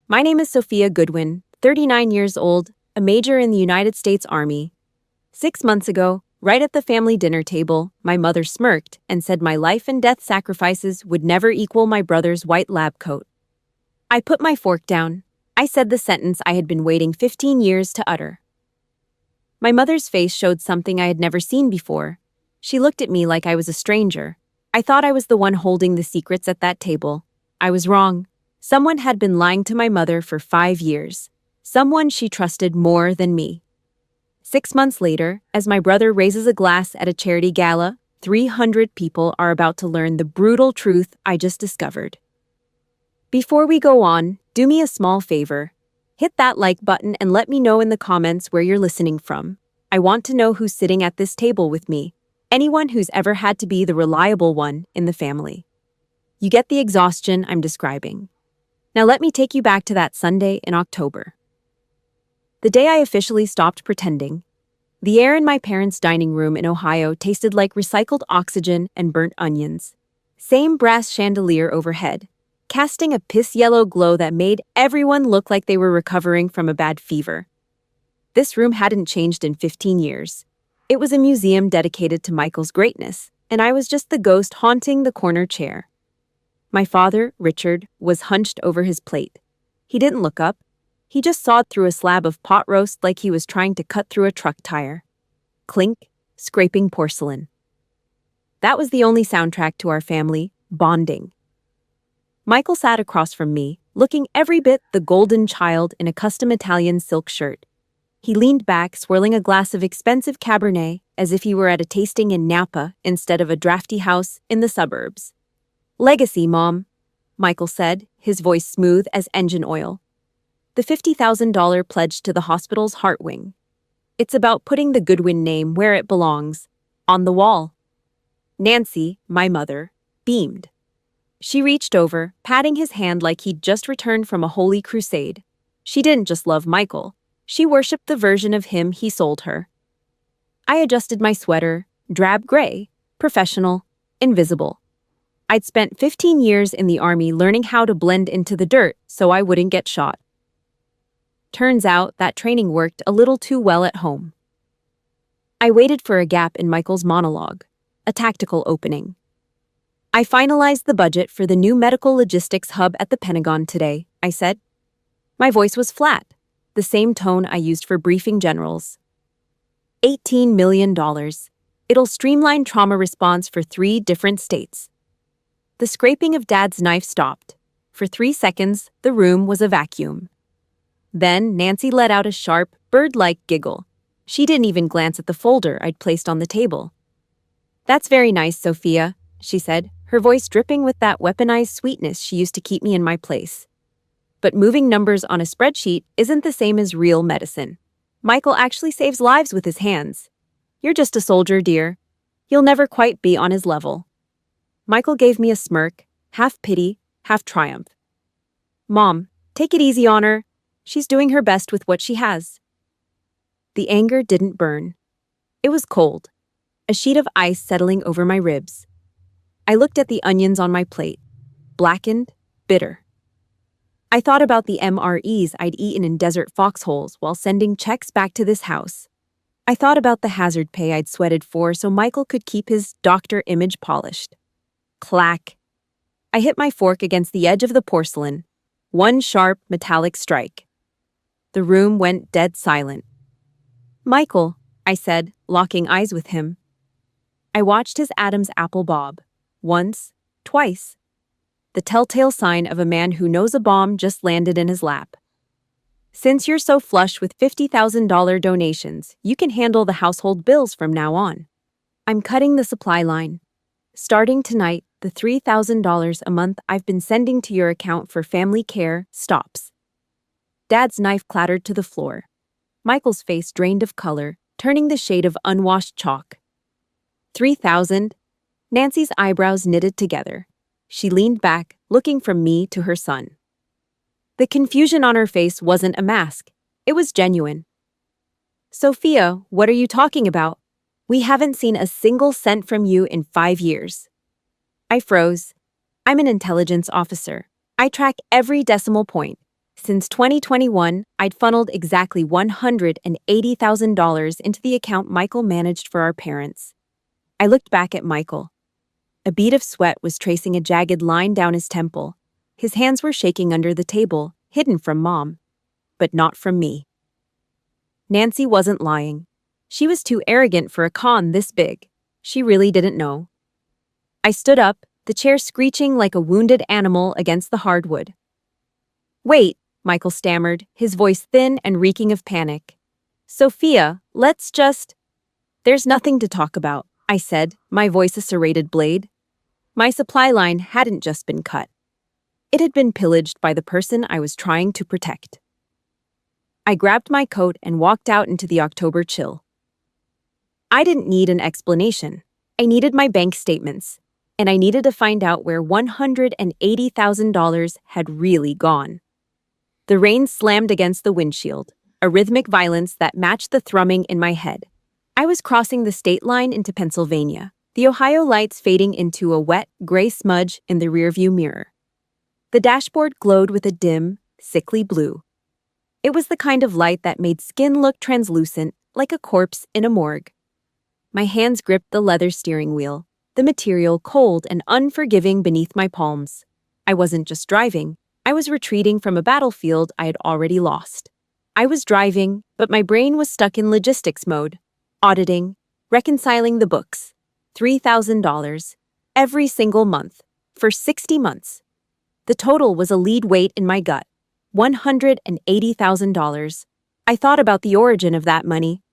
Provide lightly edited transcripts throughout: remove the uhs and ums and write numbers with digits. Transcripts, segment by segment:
My name is Sofia Goodwin, 39 years old, a major in the United States Army. 6 months ago, right at the family dinner table, my mother smirked and said my life and death sacrifices would never equal my brother's white lab coat. I put my fork down. I said the sentence I had been waiting 15 years to utter. My mother's face showed something I had never seen before. She looked at me like I was a stranger. I thought I was the one holding the secrets at that table. I was wrong. Someone had been lying to my mother for 5 years. Someone she trusted more than me. 6 months later, as my brother raises a glass at a charity gala, 300 people are about to learn the brutal truth I just discovered. Before we go on, do me a small favor. Hit that like button and let me know in the comments where you're listening from. I want to know who's sitting at this table with me. Anyone who's ever had to be the reliable one in the family. You get the exhaustion I'm describing. Now let me take you back to that Sunday in October. The day I officially stopped pretending. The air in my parents' dining room in Ohio tasted like recycled oxygen and burnt onions. Same brass chandelier overhead, casting a piss-yellow glow that made everyone look like they were recovering from a bad fever. This room hadn't changed in 15 years. It was a museum dedicated to Michael's greatness, and I was just the ghost haunting the corner chair. My father, Richard, was hunched over his plate. He didn't look up. He just sawed through a slab of pot roast like he was trying to cut through a truck tire. Clink, scraping porcelain. That was the only soundtrack to our family, bonding. Michael sat across from me, looking every bit the golden child in a custom Italian silk shirt. He leaned back, swirling a glass of expensive Cabernet as if he were at a tasting in Napa instead of a drafty house in the suburbs. "Legacy, Mom," Michael said, his voice smooth as engine oil. "The $50,000 pledge to the hospital's heart wing. It's about putting the Goodwin name where it belongs, on the wall." Nancy, my mother, beamed. She reached over, patting his hand like he'd just returned from a holy crusade. She didn't just love Michael. She worshipped the version of him he sold her. I adjusted my sweater, drab gray, professional, invisible. I'd spent 15 years in the Army learning how to blend into the dirt so I wouldn't get shot. Turns out that training worked a little too well at home. I waited for a gap in Michael's monologue, a tactical opening. "I finalized the budget for the new medical logistics hub at the Pentagon today," I said. My voice was flat, the same tone I used for briefing generals. $18 million. It'll streamline trauma response for 3 different states. The scraping of Dad's knife stopped. For 3 seconds, the room was a vacuum. Then Nancy let out a sharp, bird-like giggle. She didn't even glance at the folder I'd placed on the table. "That's very nice, Sophia," she said, her voice dripping with that weaponized sweetness she used to keep me in my place. "But moving numbers on a spreadsheet isn't the same as real medicine. Michael actually saves lives with his hands. You're just a soldier, dear. You'll never quite be on his level." Michael gave me a smirk, half pity, half triumph. "Mom, take it easy on her. She's doing her best with what she has." The anger didn't burn. It was cold, a sheet of ice settling over my ribs. I looked at the onions on my plate, blackened, bitter. I thought about the MREs I'd eaten in desert foxholes while sending checks back to this house. I thought about the hazard pay I'd sweated for so Michael could keep his doctor image polished. Clack. I hit my fork against the edge of the porcelain. One sharp, metallic strike. The room went dead silent. "Michael," I said, locking eyes with him. I watched his Adam's apple bob. Once, twice. The telltale sign of a man who knows a bomb just landed in his lap. "Since you're so flush with $50,000 donations, you can handle the household bills from now on. I'm cutting the supply line. Starting tonight, the $3,000 a month I've been sending to your account for family care stops." Dad's knife clattered to the floor. Michael's face drained of color, turning the shade of unwashed chalk. 3,000? Nancy's eyebrows knitted together. She leaned back, looking from me to her son. The confusion on her face wasn't a mask. It was genuine. "Sophia, what are you talking about? We haven't seen a single cent from you in 5 years. I froze. I'm an intelligence officer. I track every decimal point. Since 2021, I'd funneled exactly $180,000 into the account Michael managed for our parents. I looked back at Michael. A bead of sweat was tracing a jagged line down his temple. His hands were shaking under the table, hidden from Mom, but not from me. Nancy wasn't lying. She was too arrogant for a con this big. She really didn't know. I stood up, the chair screeching like a wounded animal against the hardwood. "Wait," Michael stammered, his voice thin and reeking of panic. "Sophia, let's just—" "There's nothing to talk about," I said, my voice a serrated blade. My supply line hadn't just been cut. It had been pillaged by the person I was trying to protect. I grabbed my coat and walked out into the October chill. I didn't need an explanation. I needed my bank statements, and I needed to find out where $180,000 had really gone. The rain slammed against the windshield, a rhythmic violence that matched the thrumming in my head. I was crossing the state line into Pennsylvania, the Ohio lights fading into a wet, gray smudge in the rearview mirror. The dashboard glowed with a dim, sickly blue. It was the kind of light that made skin look translucent, like a corpse in a morgue. My hands gripped the leather steering wheel, the material cold and unforgiving beneath my palms. I wasn't just driving, I was retreating from a battlefield I had already lost. I was driving, but my brain was stuck in logistics mode, auditing, reconciling the books. $3,000 every single month, for 60 months. The total was a lead weight in my gut, $180,000. I thought about the origin of that money.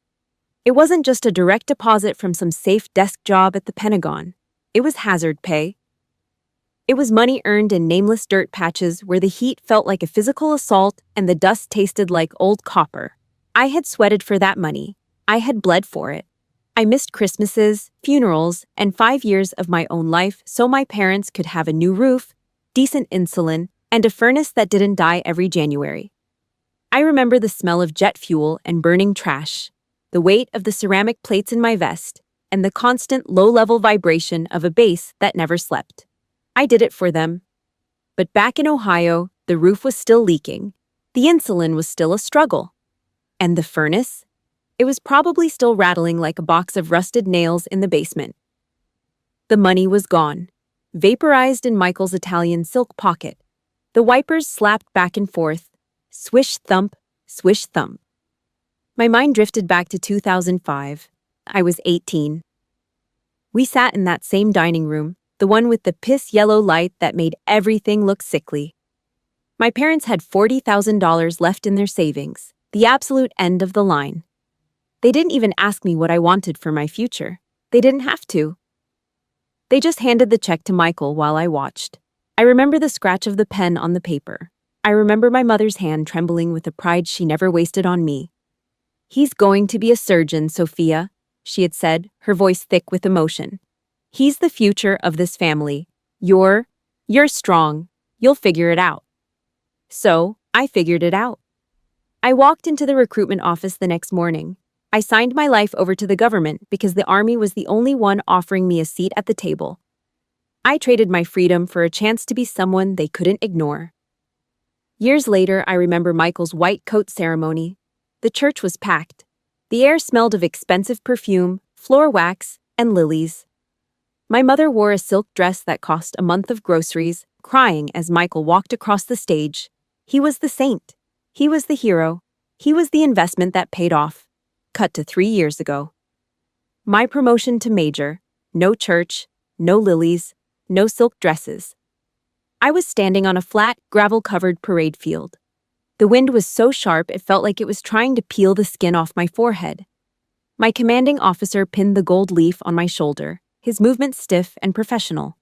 It wasn't just a direct deposit from some safe desk job at the Pentagon. It was hazard pay. It was money earned in nameless dirt patches where the heat felt like a physical assault and the dust tasted like old copper. I had sweated for that money. I had bled for it. I missed Christmases, funerals, and 5 years of my own life so my parents could have a new roof, decent insulin, and a furnace that didn't die every January. I remember the smell of jet fuel and burning trash, the weight of the ceramic plates in my vest, and the constant low-level vibration of a bass that never slept. I did it for them. But back in Ohio, the roof was still leaking. The insulin was still a struggle. And the furnace? It was probably still rattling like a box of rusted nails in the basement. The money was gone, vaporized in Michael's Italian silk pocket. The wipers slapped back and forth. Swish thump, swish thump. My mind drifted back to 2005. I was 18. We sat in that same dining room, the one with the piss-yellow light that made everything look sickly. My parents had $40,000 left in their savings, the absolute end of the line. They didn't even ask me what I wanted for my future. They didn't have to. They just handed the check to Michael while I watched. I remember the scratch of the pen on the paper. I remember my mother's hand trembling with the pride she never wasted on me. "He's going to be a surgeon, Sophia," she had said, her voice thick with emotion. "He's the future of this family. You're strong. You'll figure it out." So, I figured it out. I walked into the recruitment office the next morning. I signed my life over to the government because the Army was the only one offering me a seat at the table. I traded my freedom for a chance to be someone they couldn't ignore. Years later, I remember Michael's white coat ceremony. The church was packed. The air smelled of expensive perfume, floor wax, and lilies. My mother wore a silk dress that cost a month of groceries, crying as Michael walked across the stage. He was the saint. He was the hero. He was the investment that paid off. Cut to 3 years ago. My promotion to major. No church, no lilies, no silk dresses. I was standing on a flat, gravel-covered parade field. The wind was so sharp it felt like it was trying to peel the skin off my forehead. My commanding officer pinned the gold leaf on my shoulder, his movement stiff and professional.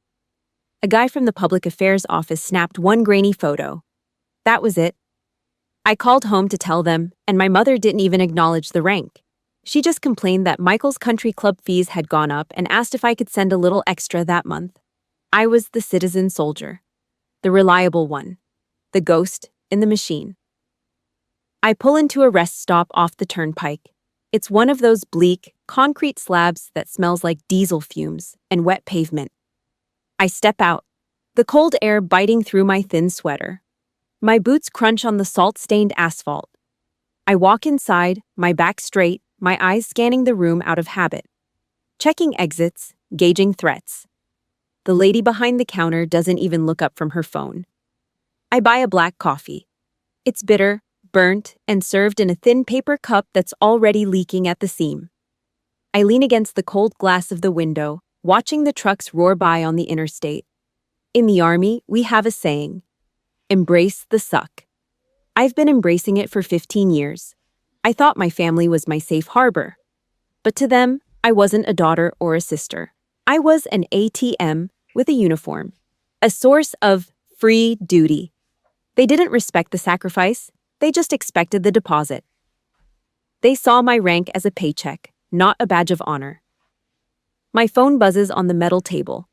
A guy from the public affairs office snapped one grainy photo. That was it. I called home to tell them, and my mother didn't even acknowledge the rank. She just complained that Michael's country club fees had gone up and asked if I could send a little extra that month. I was the citizen soldier, the reliable one, the ghost in the machine. I pull into a rest stop off the turnpike. It's one of those bleak, concrete slabs that smells like diesel fumes and wet pavement. I step out, the cold air biting through my thin sweater. My boots crunch on the salt-stained asphalt. I walk inside, my back straight, my eyes scanning the room out of habit. Checking exits, gauging threats. The lady behind the counter doesn't even look up from her phone. I buy a black coffee. It's bitter, burnt, and served in a thin paper cup that's already leaking at the seam. I lean against the cold glass of the window, watching the trucks roar by on the interstate. In the Army, we have a saying, embrace the suck. I've been embracing it for 15 years. I thought my family was my safe harbor. But to them, I wasn't a daughter or a sister. I was an ATM with a uniform, a source of free duty. They didn't respect the sacrifice, they just expected the deposit. They saw my rank as a paycheck, not a badge of honor. My phone buzzes on the metal table.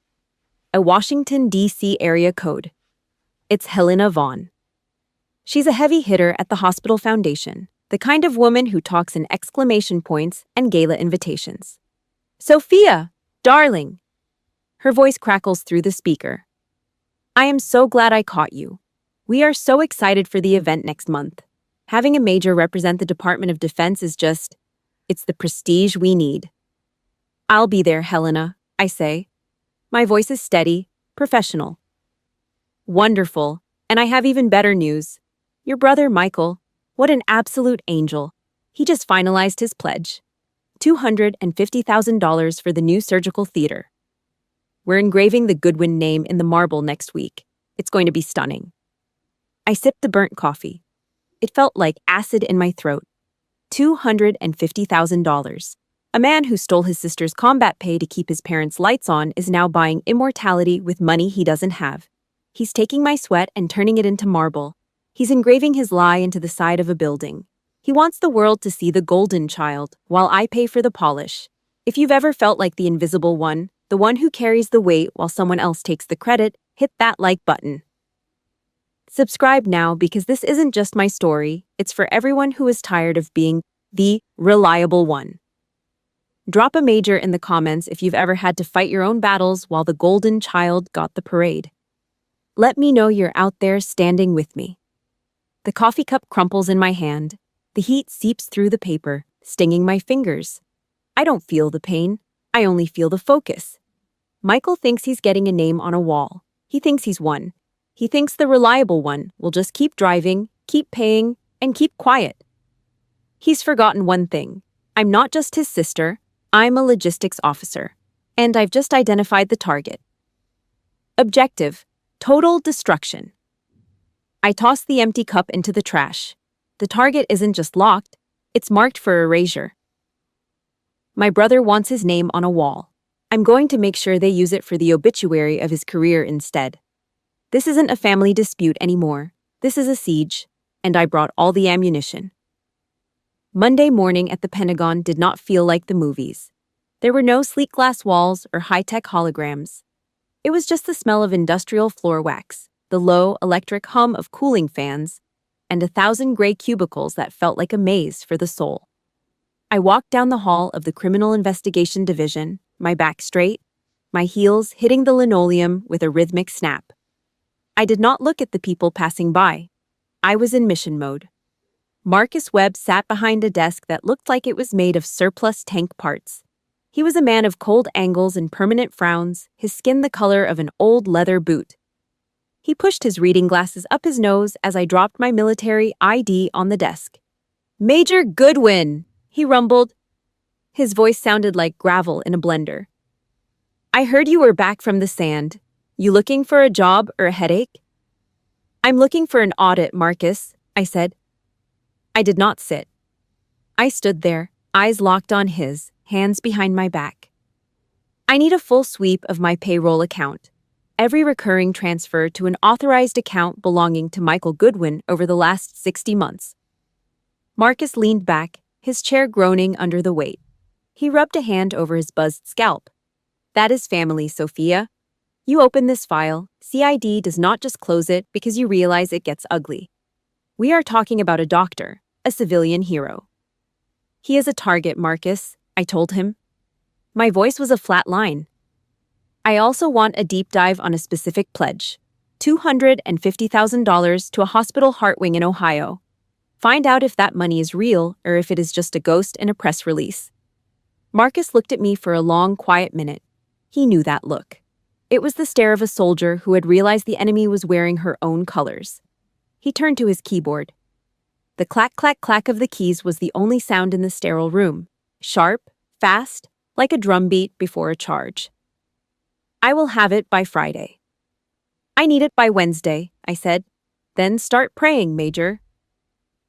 A Washington, D.C. area code. It's Helena Vaughn. She's a heavy hitter at the hospital foundation, the kind of woman who talks in exclamation points and gala invitations. Sophia, darling. Her voice crackles through the speaker. I am so glad I caught you. We are so excited for the event next month. Having a major represent the Department of Defense is it's the prestige we need. I'll be there, Helena, I say. My voice is steady, professional. Wonderful, and I have even better news. Your brother, Michael, what an absolute angel. He just finalized his pledge. $250,000 for the new surgical theater. We're engraving the Goodwin name in the marble next week. It's going to be stunning. I sipped the burnt coffee. It felt like acid in my throat. $250,000. A man who stole his sister's combat pay to keep his parents' lights on is now buying immortality with money he doesn't have. He's taking my sweat and turning it into marble. He's engraving his lie into the side of a building. He wants the world to see the golden child, while I pay for the polish. If you've ever felt like the invisible one, the one who carries the weight while someone else takes the credit, hit that like button. Subscribe now because this isn't just my story, it's for everyone who is tired of being the reliable one. Drop a major in the comments if you've ever had to fight your own battles while the golden child got the parade. Let me know you're out there standing with me. The coffee cup crumples in my hand. The heat seeps through the paper, stinging my fingers. I don't feel the pain. I only feel the focus. Michael thinks he's getting a name on a wall. He thinks he's won. He thinks the reliable one will just keep driving, keep paying, and keep quiet. He's forgotten one thing. I'm not just his sister. I'm a logistics officer. And I've just identified the target. Objective: total destruction. I toss the empty cup into the trash. The target isn't just locked, it's marked for erasure. My brother wants his name on a wall. I'm going to make sure they use it for the obituary of his career instead. This isn't a family dispute anymore. This is a siege, and I brought all the ammunition. Monday morning at the Pentagon did not feel like the movies. There were no sleek glass walls or high-tech holograms. It was just the smell of industrial floor wax, the low electric hum of cooling fans, and 1,000 gray cubicles that felt like a maze for the soul. I walked down the hall of the Criminal Investigation Division, my back straight, my heels hitting the linoleum with a rhythmic snap. I did not look at the people passing by. I was in mission mode. Marcus Webb sat behind a desk that looked like it was made of surplus tank parts. He was a man of cold angles and permanent frowns, his skin the color of an old leather boot. He pushed his reading glasses up his nose as I dropped my military ID on the desk. "Major Goodwin," he rumbled. His voice sounded like gravel in a blender. "I heard you were back from the sand. You looking for a job or a headache?" "I'm looking for an audit, Marcus," I said. I did not sit. I stood there, eyes locked on his, hands behind my back. I need a full sweep of my payroll account. Every recurring transfer to an authorized account belonging to Michael Goodwin over the last 60 months. Marcus leaned back, his chair groaning under the weight. He rubbed a hand over his buzzed scalp. "That is family, Sophia. You open this file, CID does not just close it because you realize it gets ugly. We are talking about a doctor, a civilian hero." "He is a target, Marcus," I told him. My voice was a flat line. "I also want a deep dive on a specific pledge. $250,000 to a hospital heart wing in Ohio. Find out if that money is real or if it is just a ghost in a press release. Marcus looked at me for a long, quiet minute. He knew that look. It was the stare of a soldier who had realized the enemy was wearing her own colors. He turned to his keyboard. The clack, clack, clack of the keys was the only sound in the sterile room. Sharp, fast, like a drumbeat before a charge. I will have it by Friday. I need it by Wednesday, I said. Then start praying, Major.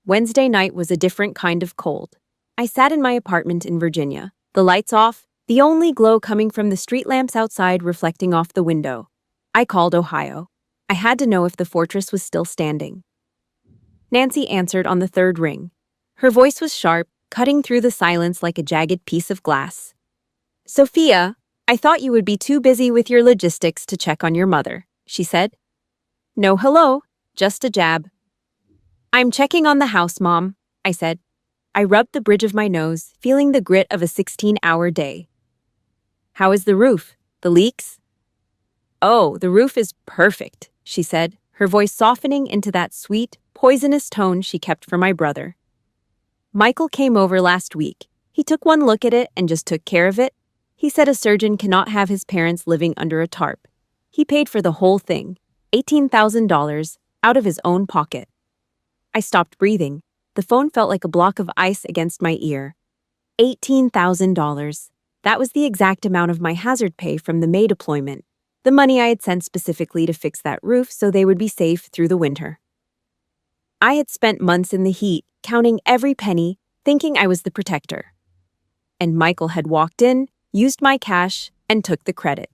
Wednesday night was a different kind of cold. I sat in my apartment in Virginia, the lights off, the only glow coming from the street lamps outside reflecting off the window. I called Ohio. I had to know if the fortress was still standing. Nancy answered on the third ring. Her voice was sharp, cutting through the silence like a jagged piece of glass. Sophia, I thought you would be too busy with your logistics to check on your mother, she said. No hello, just a jab. I'm checking on the house, Mom, I said. I rubbed the bridge of my nose, feeling the grit of a 16-hour day. How is the roof? The leaks? Oh, the roof is perfect, she said, her voice softening into that sweet, poisonous tone she kept for my brother. Michael came over last week. He took one look at it and just took care of it. He said a surgeon cannot have his parents living under a tarp. He paid for the whole thing, $18,000, out of his own pocket. I stopped breathing. The phone felt like a block of ice against my ear. $18,000. That was the exact amount of my hazard pay from the May deployment, the money I had sent specifically to fix that roof so they would be safe through the winter. I had spent months in the heat, counting every penny, thinking I was the protector. And Michael had walked in, used my cash, and took the credit.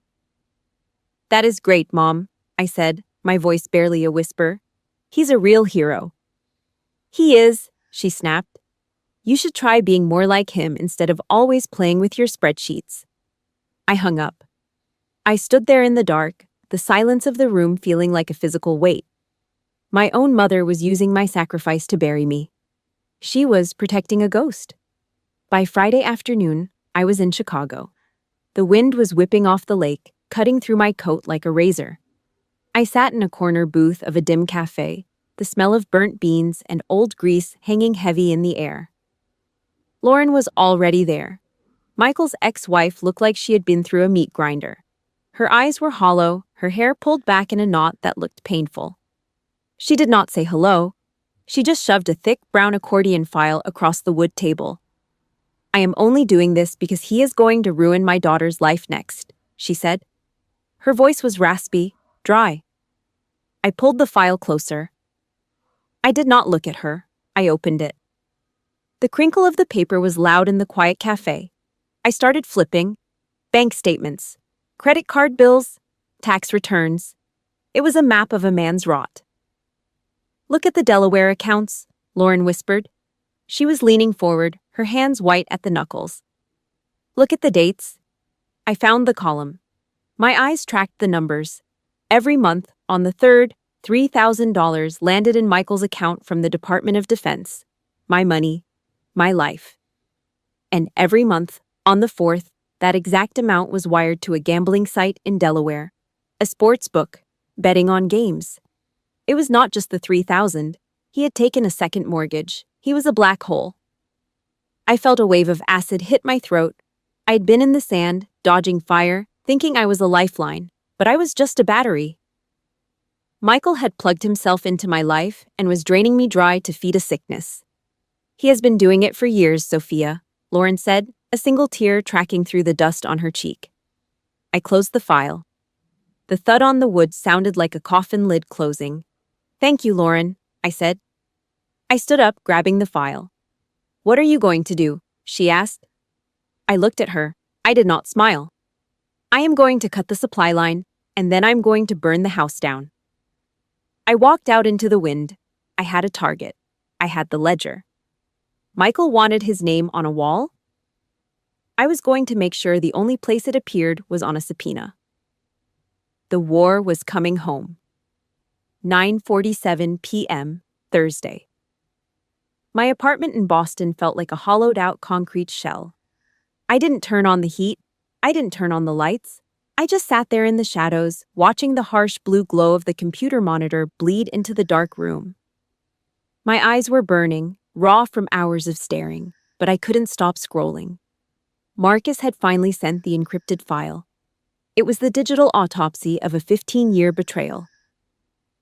That is great, Mom, I said, my voice barely a whisper. He's a real hero. He is, she snapped. You should try being more like him instead of always playing with your spreadsheets. I hung up. I stood there in the dark, the silence of the room feeling like a physical weight. My own mother was using my sacrifice to bury me. She was protecting a ghost. By Friday afternoon, I was in Chicago. The wind was whipping off the lake, cutting through my coat like a razor. I sat in a corner booth of a dim cafe, the smell of burnt beans and old grease hanging heavy in the air. Lauren was already there. Michael's ex-wife looked like she had been through a meat grinder. Her eyes were hollow, her hair pulled back in a knot that looked painful. She did not say hello. She just shoved a thick brown accordion file across the wood table. I am only doing this because he is going to ruin my daughter's life next, she said. Her voice was raspy, dry. I pulled the file closer. I did not look at her. I opened it. The crinkle of the paper was loud in the quiet cafe. I started flipping. Bank statements, credit card bills, tax returns. It was a map of a man's rot. Look at the Delaware accounts, Lauren whispered. She was leaning forward, her hands white at the knuckles. Look at the dates. I found the column. My eyes tracked the numbers. Every month, on the 3rd, $3,000 landed in Michael's account from the Department of Defense. My money, my life. And every month, on the 4th, that exact amount was wired to a gambling site in Delaware, a sports book, betting on games. It was not just the $3,000. He had taken a second mortgage. He was a black hole. I felt a wave of acid hit my throat. I had been in the sand, dodging fire, thinking I was a lifeline, but I was just a battery. Michael had plugged himself into my life and was draining me dry to feed a sickness. He has been doing it for years, Sophia, Lauren said, a single tear tracking through the dust on her cheek. I closed the file. The thud on the wood sounded like a coffin lid closing. Thank you, Lauren, I said. I stood up, grabbing the file. What are you going to do? She asked. I looked at her. I did not smile. I am going to cut the supply line, and then I'm going to burn the house down. I walked out into the wind. I had a target. I had the ledger. Michael wanted his name on a wall. I was going to make sure the only place it appeared was on a subpoena. The war was coming home. 9:47 p.m., Thursday. My apartment in Boston felt like a hollowed-out concrete shell. I didn't turn on the heat. I didn't turn on the lights. I just sat there in the shadows, watching the harsh blue glow of the computer monitor bleed into the dark room. My eyes were burning, raw from hours of staring, but I couldn't stop scrolling. Marcus had finally sent the encrypted file. It was the digital autopsy of a 15-year betrayal.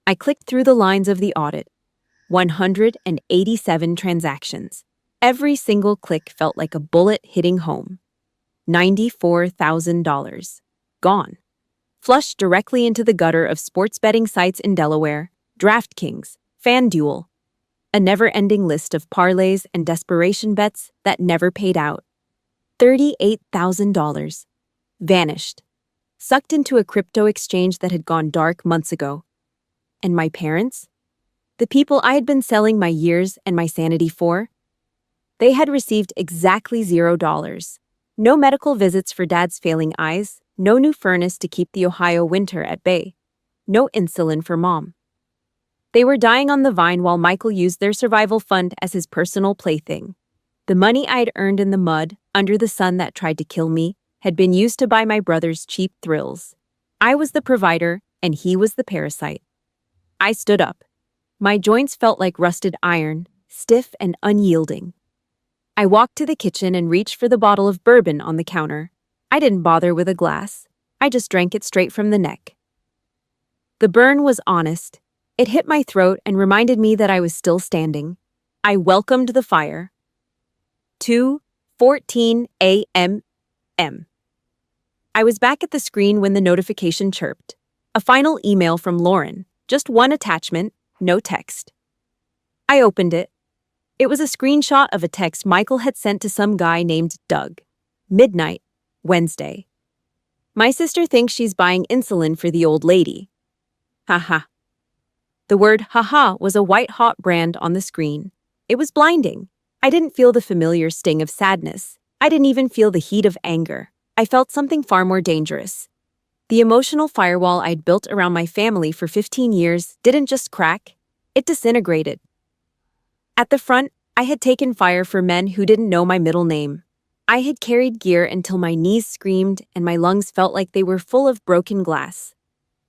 I clicked through the lines of the audit. 187 transactions. Every single click felt like a bullet hitting home. $94,000. Gone. Flushed directly into the gutter of sports betting sites in Delaware, DraftKings, FanDuel. A never-ending list of parlays and desperation bets that never paid out. $38,000. Vanished. Sucked into a crypto exchange that had gone dark months ago. And my parents? The people I had been selling my years and my sanity for? They had received exactly $0. No medical visits for Dad's failing eyes, no new furnace to keep the Ohio winter at bay, no insulin for Mom. They were dying on the vine while Michael used their survival fund as his personal plaything. The money I had earned in the mud, under the sun that tried to kill me, had been used to buy my brother's cheap thrills. I was the provider, and he was the parasite. I stood up. My joints felt like rusted iron, stiff and unyielding. I walked to the kitchen and reached for the bottle of bourbon on the counter. I didn't bother with a glass. I just drank it straight from the neck. The burn was honest. It hit my throat and reminded me that I was still standing. I welcomed the fire. 2:14 a.m. I was back at the screen when the notification chirped. A final email from Lauren. Just one attachment, no text. I opened it. It was a screenshot of a text Michael had sent to some guy named Doug. Midnight, Wednesday. My sister thinks she's buying insulin for the old lady. Haha. The word haha was a white-hot brand on the screen. It was blinding. I didn't feel the familiar sting of sadness. I didn't even feel the heat of anger. I felt something far more dangerous. The emotional firewall I'd built around my family for 15 years didn't just crack, it disintegrated. At the front, I had taken fire for men who didn't know my middle name. I had carried gear until my knees screamed and my lungs felt like they were full of broken glass.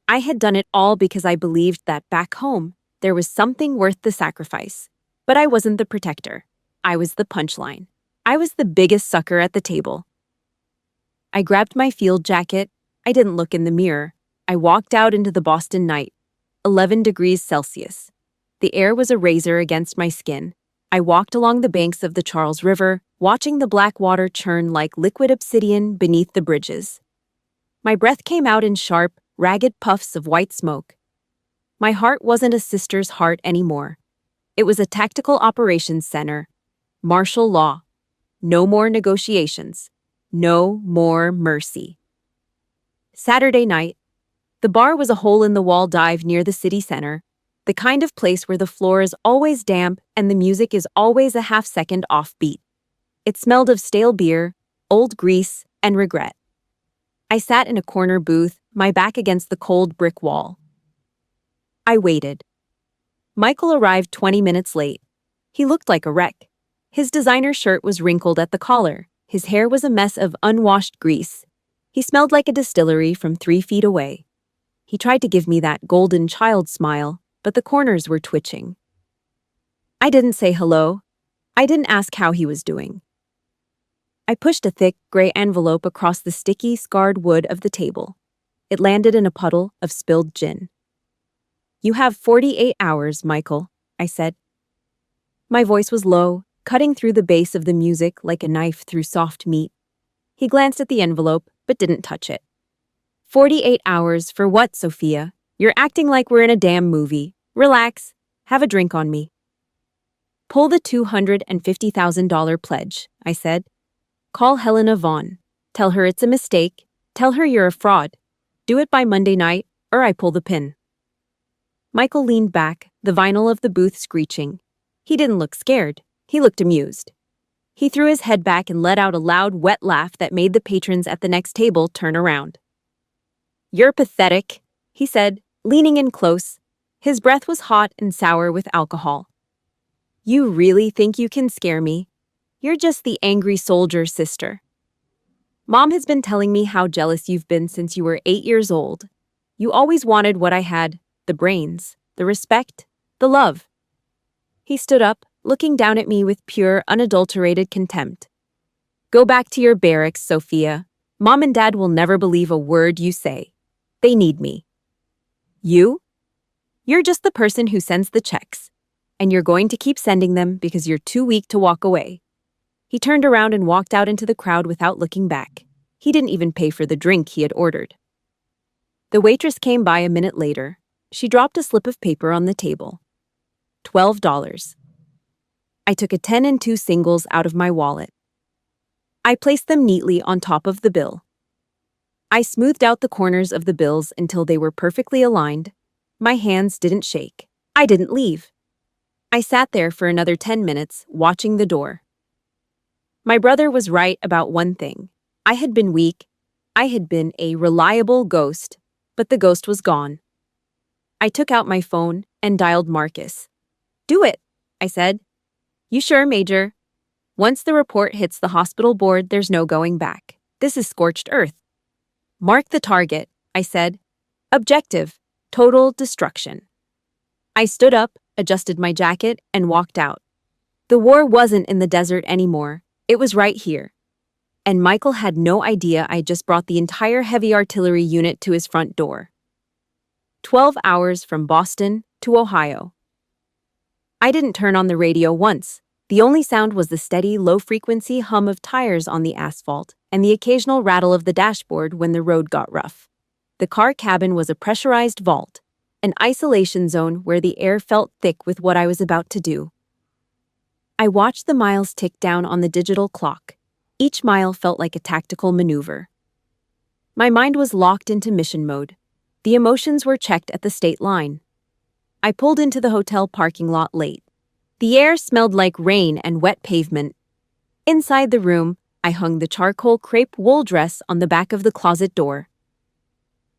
I had done it all because I believed that back home, there was something worth the sacrifice. But I wasn't the protector. I was the punchline. I was the biggest sucker at the table. I grabbed my field jacket. I didn't look in the mirror. I walked out into the Boston night. 11 degrees Celsius. The air was a razor against my skin. I walked along the banks of the Charles River, watching the black water churn like liquid obsidian beneath the bridges. My breath came out in sharp, ragged puffs of white smoke. My heart wasn't a sister's heart anymore. It was a tactical operations center. Martial law. No more negotiations. No more mercy. Saturday night. The bar was a hole-in-the-wall dive near the city center, the kind of place where the floor is always damp and the music is always a half-second offbeat. It smelled of stale beer, old grease, and regret. I sat in a corner booth, my back against the cold brick wall. I waited. Michael arrived 20 minutes late. He looked like a wreck. His designer shirt was wrinkled at the collar. His hair was a mess of unwashed grease. He smelled like a distillery from 3 feet away. He tried to give me that golden child smile, but the corners were twitching. I didn't say hello. I didn't ask how he was doing. I pushed a thick, gray envelope across the sticky, scarred wood of the table. It landed in a puddle of spilled gin. "You have 48 hours, Michael," I said. My voice was low, cutting through the bass of the music like a knife through soft meat. He glanced at the envelope, but didn't touch it. 48 hours for what, Sophia? You're acting like we're in a damn movie. Relax. Have a drink on me. Pull the $250,000 pledge, I said. Call Helena Vaughn. Tell her it's a mistake. Tell her you're a fraud. Do it by Monday night, or I pull the pin. Michael leaned back, the vinyl of the booth screeching. He didn't look scared. He looked amused. He threw his head back and let out a loud, wet laugh that made the patrons at the next table turn around. "You're pathetic," he said, leaning in close. His breath was hot and sour with alcohol. "You really think you can scare me? You're just the angry soldier, sister." Mom has been telling me how jealous you've been since you were 8 years old. You always wanted what I had, the brains, the respect, the love. He stood up, looking down at me with pure, unadulterated contempt. Go back to your barracks, Sophia. Mom and Dad will never believe a word you say. They need me. You? You're just the person who sends the checks. And you're going to keep sending them because you're too weak to walk away. He turned around and walked out into the crowd without looking back. He didn't even pay for the drink he had ordered. The waitress came by a minute later. She dropped a slip of paper on the table. $12. I took a 10 and 2 singles out of my wallet. I placed them neatly on top of the bill. I smoothed out the corners of the bills until they were perfectly aligned. My hands didn't shake. I didn't leave. I sat there for another 10 minutes, watching the door. My brother was right about one thing. I had been weak. I had been a reliable ghost, but the ghost was gone. I took out my phone and dialed Marcus. Do it, I said. You sure, Major? Once the report hits the hospital board, there's no going back. This is scorched earth. Mark the target, I said. Objective, total destruction. I stood up, adjusted my jacket, and walked out. The war wasn't in the desert anymore. It was right here. And Michael had no idea I just brought the entire heavy artillery unit to his front door. 12 hours from Boston to Ohio. I didn't turn on the radio once. The only sound was the steady, low-frequency hum of tires on the asphalt and the occasional rattle of the dashboard when the road got rough. The car cabin was a pressurized vault, an isolation zone where the air felt thick with what I was about to do. I watched the miles tick down on the digital clock. Each mile felt like a tactical maneuver. My mind was locked into mission mode. The emotions were checked at the state line. I pulled into the hotel parking lot late. The air smelled like rain and wet pavement. Inside the room, I hung the charcoal crepe wool dress on the back of the closet door.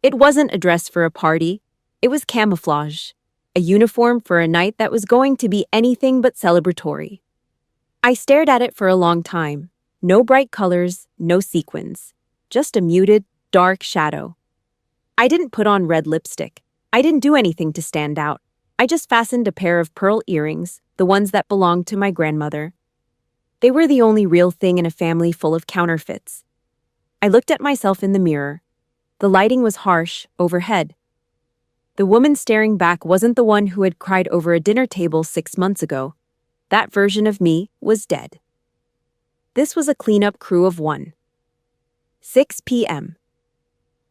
It wasn't a dress for a party. It was camouflage, a uniform for a night that was going to be anything but celebratory. I stared at it for a long time. No bright colors, no sequins. Just a muted, dark shadow. I didn't put on red lipstick. I didn't do anything to stand out. I just fastened a pair of pearl earrings, the ones that belonged to my grandmother. They were the only real thing in a family full of counterfeits. I looked at myself in the mirror. The lighting was harsh, overhead. The woman staring back wasn't the one who had cried over a dinner table 6 months ago. That version of me was dead. This was a cleanup crew of one. 6 p.m.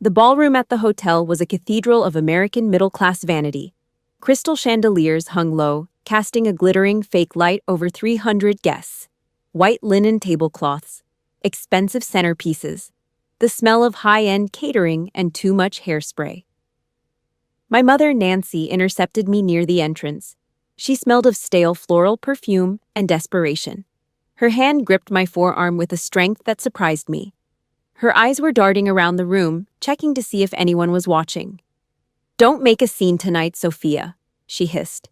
The ballroom at the hotel was a cathedral of American middle-class vanity. Crystal chandeliers hung low, casting a glittering fake light over 300 guests. White linen tablecloths, expensive centerpieces, the smell of high-end catering and too much hairspray. My mother, Nancy, intercepted me near the entrance. She smelled of stale floral perfume and desperation. Her hand gripped my forearm with a strength that surprised me. Her eyes were darting around the room, checking to see if anyone was watching. "Don't make a scene tonight, Sophia," she hissed.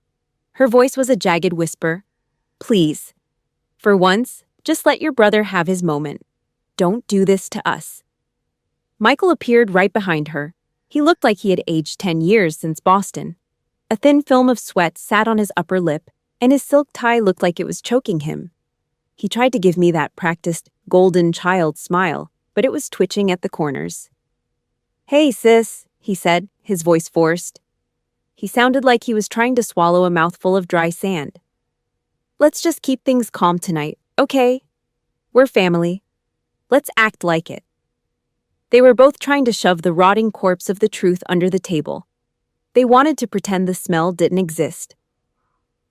Her voice was a jagged whisper. "Please. For once, just let your brother have his moment. Don't do this to us." Michael appeared right behind her. He looked like he had aged 10 years since Boston. A thin film of sweat sat on his upper lip, and his silk tie looked like it was choking him. He tried to give me that practiced, golden child smile, but it was twitching at the corners. "Hey, sis," he said, his voice forced. He sounded like he was trying to swallow a mouthful of dry sand. "Let's just keep things calm tonight, okay? We're family. Let's act like it." They were both trying to shove the rotting corpse of the truth under the table. They wanted to pretend the smell didn't exist.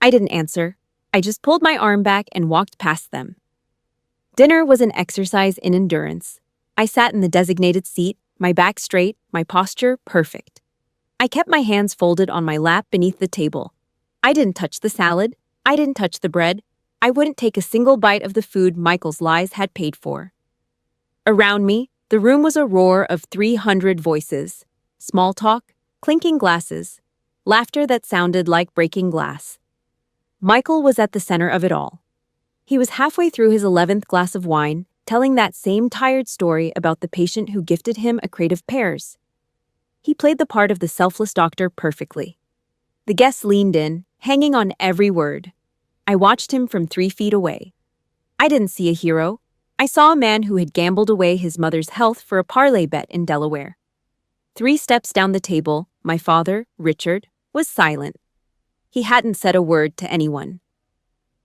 I didn't answer. I just pulled my arm back and walked past them. Dinner was an exercise in endurance. I sat in the designated seat, my back straight, my posture perfect. I kept my hands folded on my lap beneath the table. I didn't touch the salad. I didn't touch the bread. I wouldn't take a single bite of the food Michael's lies had paid for. Around me, the room was a roar of 300 voices. Small talk, clinking glasses, laughter that sounded like breaking glass. Michael was at the center of it all. He was halfway through his 11th glass of wine, telling that same tired story about the patient who gifted him a crate of pears. He played the part of the selfless doctor perfectly. The guests leaned in, hanging on every word. I watched him from 3 feet away. I didn't see a hero. I saw a man who had gambled away his mother's health for a parlay bet in Delaware. 3 steps down the table, my father, Richard, was silent. He hadn't said a word to anyone.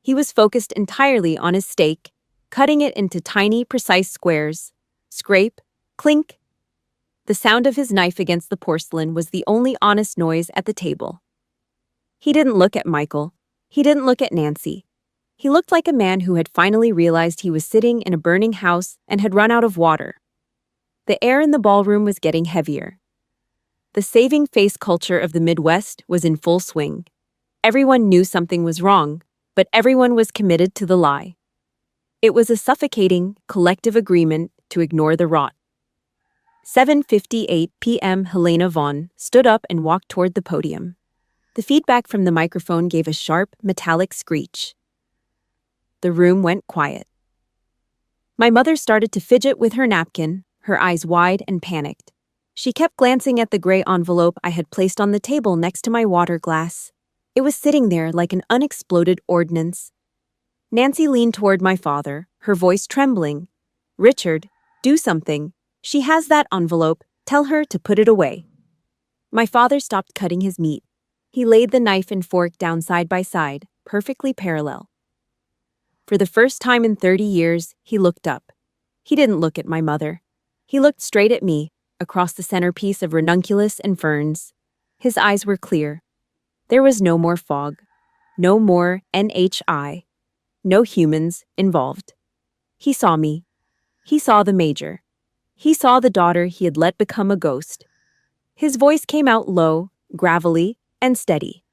He was focused entirely on his steak, cutting it into tiny, precise squares. Scrape, clink. The sound of his knife against the porcelain was the only honest noise at the table. He didn't look at Michael. He didn't look at Nancy. He looked like a man who had finally realized he was sitting in a burning house and had run out of water. The air in the ballroom was getting heavier. The saving face culture of the Midwest was in full swing. Everyone knew something was wrong, but everyone was committed to the lie. It was a suffocating, collective agreement to ignore the rot. 7:58 p.m. Helena Vaughn stood up and walked toward the podium. The feedback from the microphone gave a sharp, metallic screech. The room went quiet. My mother started to fidget with her napkin, her eyes wide and panicked. She kept glancing at the gray envelope I had placed on the table next to my water glass. It was sitting there like an unexploded ordnance. Nancy leaned toward my father, her voice trembling. "Richard, do something. She has that envelope. Tell her to put it away." My father stopped cutting his meat. He laid the knife and fork down side by side, perfectly parallel. For the first time in 30 years, he looked up. He didn't look at my mother. He looked straight at me, across the centerpiece of ranunculus and ferns. His eyes were clear. There was no more fog. No more NHI. No humans involved. He saw me. He saw the major. He saw the daughter he had let become a ghost. His voice came out low, gravelly, and steady.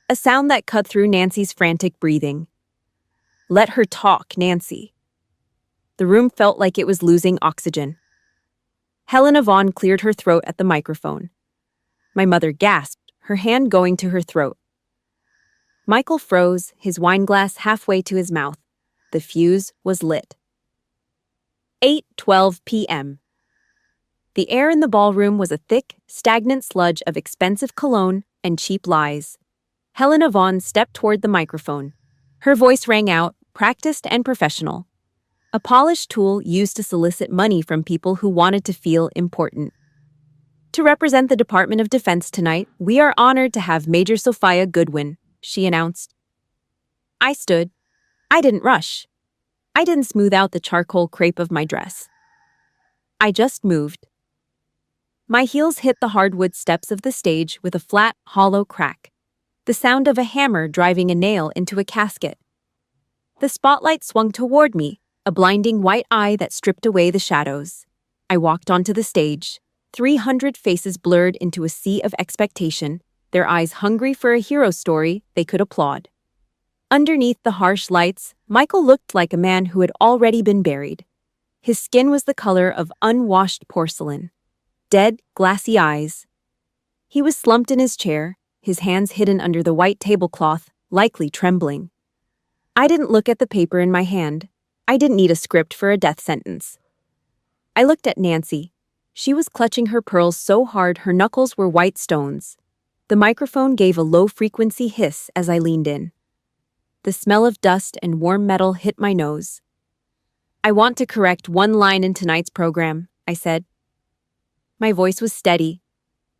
A sound that cut through Nancy's frantic breathing. "Let her talk, Nancy." The room felt like it was losing oxygen. Helena Vaughn cleared her throat at the microphone. My mother gasped, her hand going to her throat. Michael froze, his wineglass halfway to his mouth. The fuse was lit. 8:12 p.m. The air in the ballroom was a thick, stagnant sludge of expensive cologne and cheap lies. Helena Vaughn stepped toward the microphone. Her voice rang out, practiced and professional. A polished tool used to solicit money from people who wanted to feel important. "To represent the Department of Defense tonight, we are honored to have Major Sofia Goodwin," she announced. I stood. I didn't rush. I didn't smooth out the charcoal crepe of my dress. I just moved. My heels hit the hardwood steps of the stage with a flat, hollow crack, the sound of a hammer driving a nail into a casket. The spotlight swung toward me, a blinding white eye that stripped away the shadows. I walked onto the stage, 300 faces blurred into a sea of expectation, their eyes hungry for a hero story they could applaud. Underneath the harsh lights, Michael looked like a man who had already been buried. His skin was the color of unwashed porcelain. Dead, glassy eyes. He was slumped in his chair, his hands hidden under the white tablecloth, likely trembling. I didn't look at the paper in my hand. I didn't need a script for a death sentence. I looked at Nancy. She was clutching her pearls so hard her knuckles were white stones. The microphone gave a low-frequency hiss as I leaned in. The smell of dust and warm metal hit my nose. "I want to correct one line in tonight's program," I said. My voice was steady.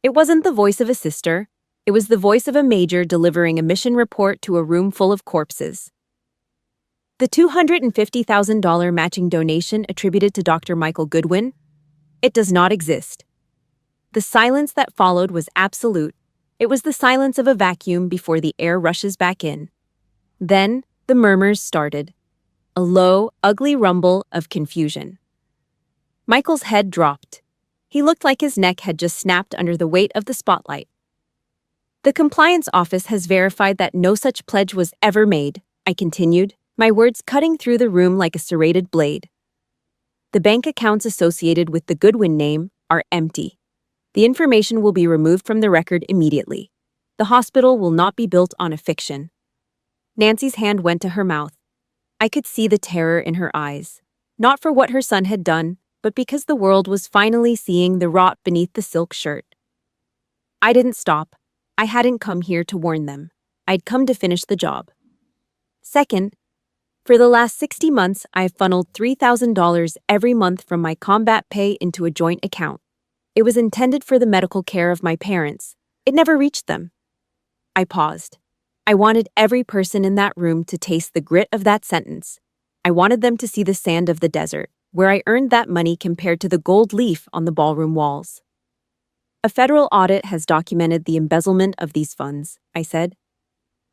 It wasn't the voice of a sister. It was the voice of a major delivering a mission report to a room full of corpses. The $250,000 matching donation attributed to Dr. Michael Goodwin? It does not exist. The silence that followed was absolute. It was the silence of a vacuum before the air rushes back in. Then, the murmurs started. A low, ugly rumble of confusion. Michael's head dropped. He looked like his neck had just snapped under the weight of the spotlight. "The compliance office has verified that no such pledge was ever made," I continued, my words cutting through the room like a serrated blade. "The bank accounts associated with the Goodwin name are empty. The information will be removed from the record immediately. The hospital will not be built on a fiction." Nancy's hand went to her mouth. I could see the terror in her eyes. Not for what her son had done, but because the world was finally seeing the rot beneath the silk shirt. I didn't stop. I hadn't come here to warn them. I'd come to finish the job. Second, for the last 60 months, I've funneled $3,000 every month from my combat pay into a joint account. It was intended for the medical care of my parents. It never reached them. I paused. I wanted every person in that room to taste the grit of that sentence. I wanted them to see the sand of the desert, where I earned that money compared to the gold leaf on the ballroom walls. A federal audit has documented the embezzlement of these funds, I said.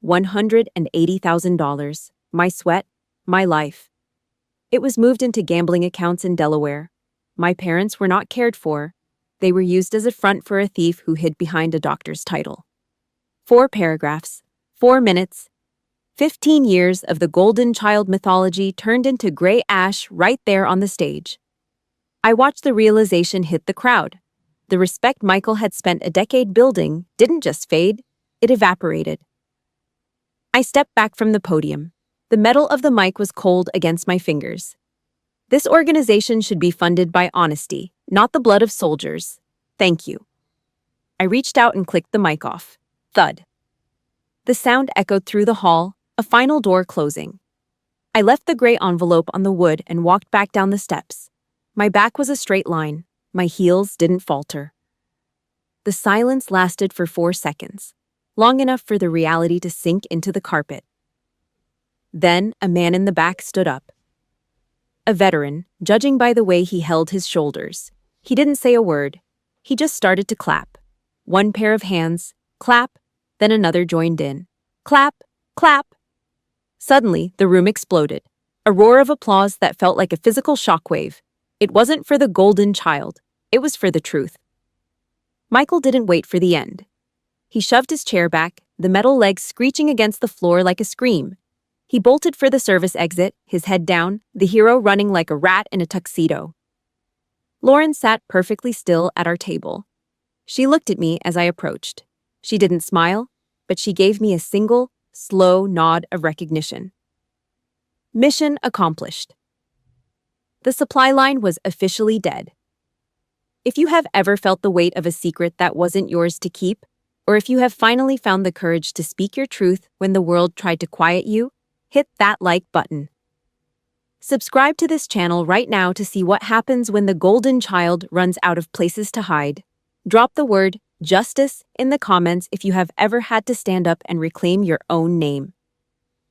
$180,000. My sweat, my life. It was moved into gambling accounts in Delaware. My parents were not cared for. They were used as a front for a thief who hid behind a doctor's title. 4 paragraphs, 4 minutes. 15 years of the golden child mythology turned into gray ash right there on the stage. I watched the realization hit the crowd. The respect Michael had spent a decade building didn't just fade, it evaporated. I stepped back from the podium. The metal of the mic was cold against my fingers. This organization should be funded by honesty, not the blood of soldiers. Thank you. I reached out and clicked the mic off. Thud. The sound echoed through the hall, a final door closing. I left the gray envelope on the wood and walked back down the steps. My back was a straight line. My heels didn't falter. The silence lasted for 4 seconds, long enough for the reality to sink into the carpet. Then a man in the back stood up. A veteran, judging by the way he held his shoulders. He didn't say a word. He just started to clap. One pair of hands, clap, then another joined in. Clap, clap. Suddenly, the room exploded. A roar of applause that felt like a physical shockwave. It wasn't for the golden child. It was for the truth. Michael didn't wait for the end. He shoved his chair back, the metal legs screeching against the floor like a scream. He bolted for the service exit, his head down, the hero running like a rat in a tuxedo. Lauren sat perfectly still at our table. She looked at me as I approached. She didn't smile, but she gave me a single, slow nod of recognition. Mission accomplished. The supply line was officially dead. If you have ever felt the weight of a secret that wasn't yours to keep, or if you have finally found the courage to speak your truth when the world tried to quiet you, hit that like button. Subscribe to this channel right now to see what happens when the golden child runs out of places to hide. Drop the word justice in the comments if you have ever had to stand up and reclaim your own name.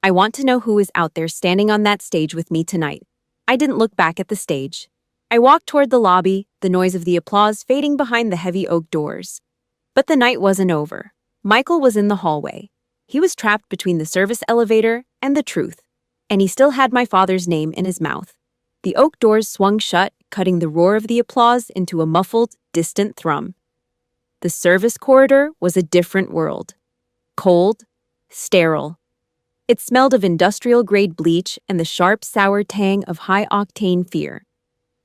I want to know who is out there standing on that stage with me tonight. I didn't look back at the stage. I walked toward the lobby, the noise of the applause fading behind the heavy oak doors. But the night wasn't over. Michael was in the hallway. He was trapped between the service elevator and the truth, and he still had my father's name in his mouth. The oak doors swung shut, cutting the roar of the applause into a muffled, distant thrum. The service corridor was a different world. Cold, sterile. It smelled of industrial-grade bleach and the sharp, sour tang of high-octane fear.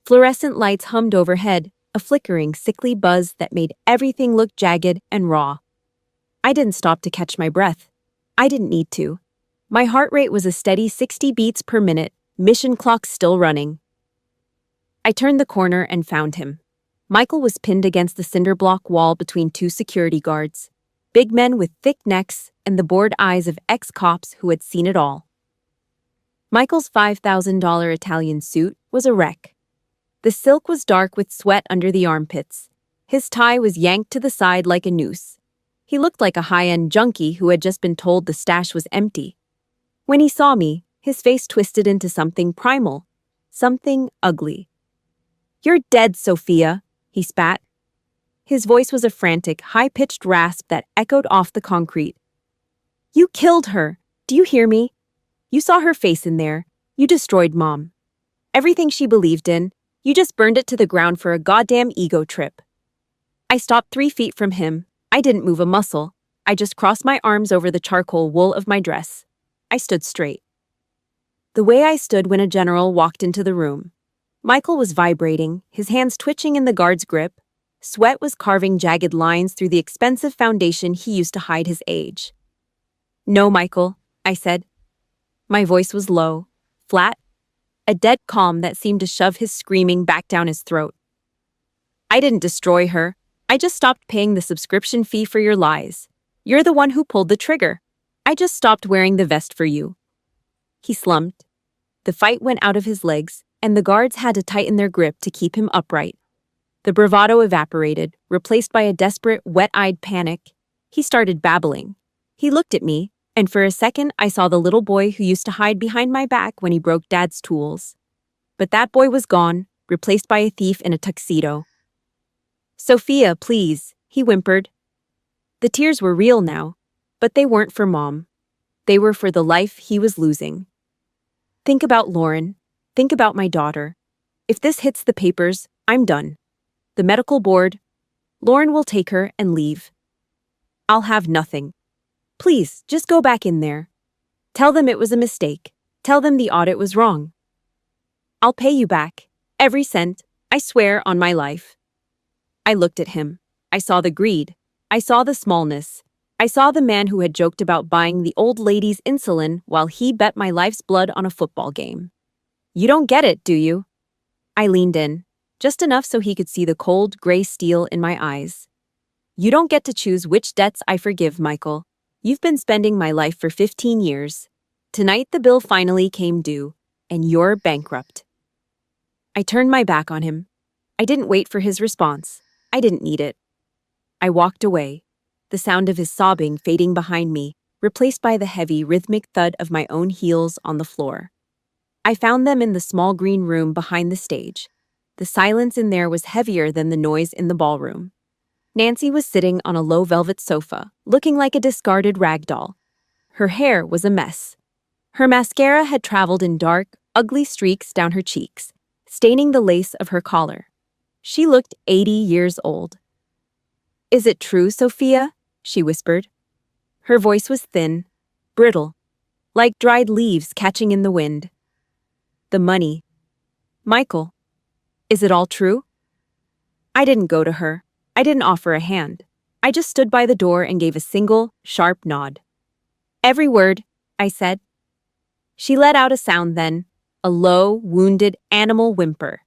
Fluorescent lights hummed overhead, a flickering, sickly buzz that made everything look jagged and raw. I didn't stop to catch my breath. I didn't need to. My heart rate was a steady 60 beats per minute, mission clock still running. I turned the corner and found him. Michael was pinned against the cinder block wall between 2 security guards, big men with thick necks and the bored eyes of ex-cops who had seen it all. Michael's $5,000 Italian suit was a wreck. The silk was dark with sweat under the armpits. His tie was yanked to the side like a noose. He looked like a high-end junkie who had just been told the stash was empty. When he saw me, his face twisted into something primal, something ugly. "You're dead, Sofia," he spat. His voice was a frantic, high-pitched rasp that echoed off the concrete. "You killed her. Do you hear me? You saw her face in there. You destroyed Mom. Everything she believed in, you just burned it to the ground for a goddamn ego trip." I stopped 3 feet from him. I didn't move a muscle. I just crossed my arms over the charcoal wool of my dress. I stood straight. The way I stood when a general walked into the room. Michael was vibrating, his hands twitching in the guard's grip. Sweat was carving jagged lines through the expensive foundation he used to hide his age. "No, Michael," I said. My voice was low, flat, a dead calm that seemed to shove his screaming back down his throat. I didn't destroy her. I just stopped paying the subscription fee for your lies. You're the one who pulled the trigger. I just stopped wearing the vest for you. He slumped. The fight went out of his legs, and the guards had to tighten their grip to keep him upright. The bravado evaporated, replaced by a desperate, wet-eyed panic. He started babbling. He looked at me, and for a second I saw the little boy who used to hide behind my back when he broke Dad's tools. But that boy was gone, replaced by a thief in a tuxedo. "Sophia, please," he whimpered. The tears were real now, but they weren't for Mom. They were for the life he was losing. "Think about Lauren. Think about my daughter. If this hits the papers, I'm done. The medical board, Lauren will take her and leave. I'll have nothing. Please, just go back in there. Tell them it was a mistake. Tell them the audit was wrong. I'll pay you back. Every cent. I swear on my life." I looked at him. I saw the greed. I saw the smallness. I saw the man who had joked about buying the old lady's insulin while he bet my life's blood on a football game. "You don't get it, do you?" I leaned in, just enough so he could see the cold, gray steel in my eyes. "You don't get to choose which debts I forgive, Michael. You've been spending my life for 15 years. Tonight the bill finally came due, and you're bankrupt." I turned my back on him. I didn't wait for his response. I didn't need it. I walked away, the sound of his sobbing fading behind me, replaced by the heavy, rhythmic thud of my own heels on the floor. I found them in the small green room behind the stage. The silence in there was heavier than the noise in the ballroom. Nancy was sitting on a low velvet sofa, looking like a discarded rag doll. Her hair was a mess. Her mascara had traveled in dark, ugly streaks down her cheeks, staining the lace of her collar. She looked 80 years old. "Is it true, Sophia?" she whispered. Her voice was thin, brittle, like dried leaves catching in the wind. "The money. Michael, is it all true?" I didn't go to her. I didn't offer a hand. I just stood by the door and gave a single, sharp nod. "Every word," I said. She let out a sound then, a low, wounded animal whimper.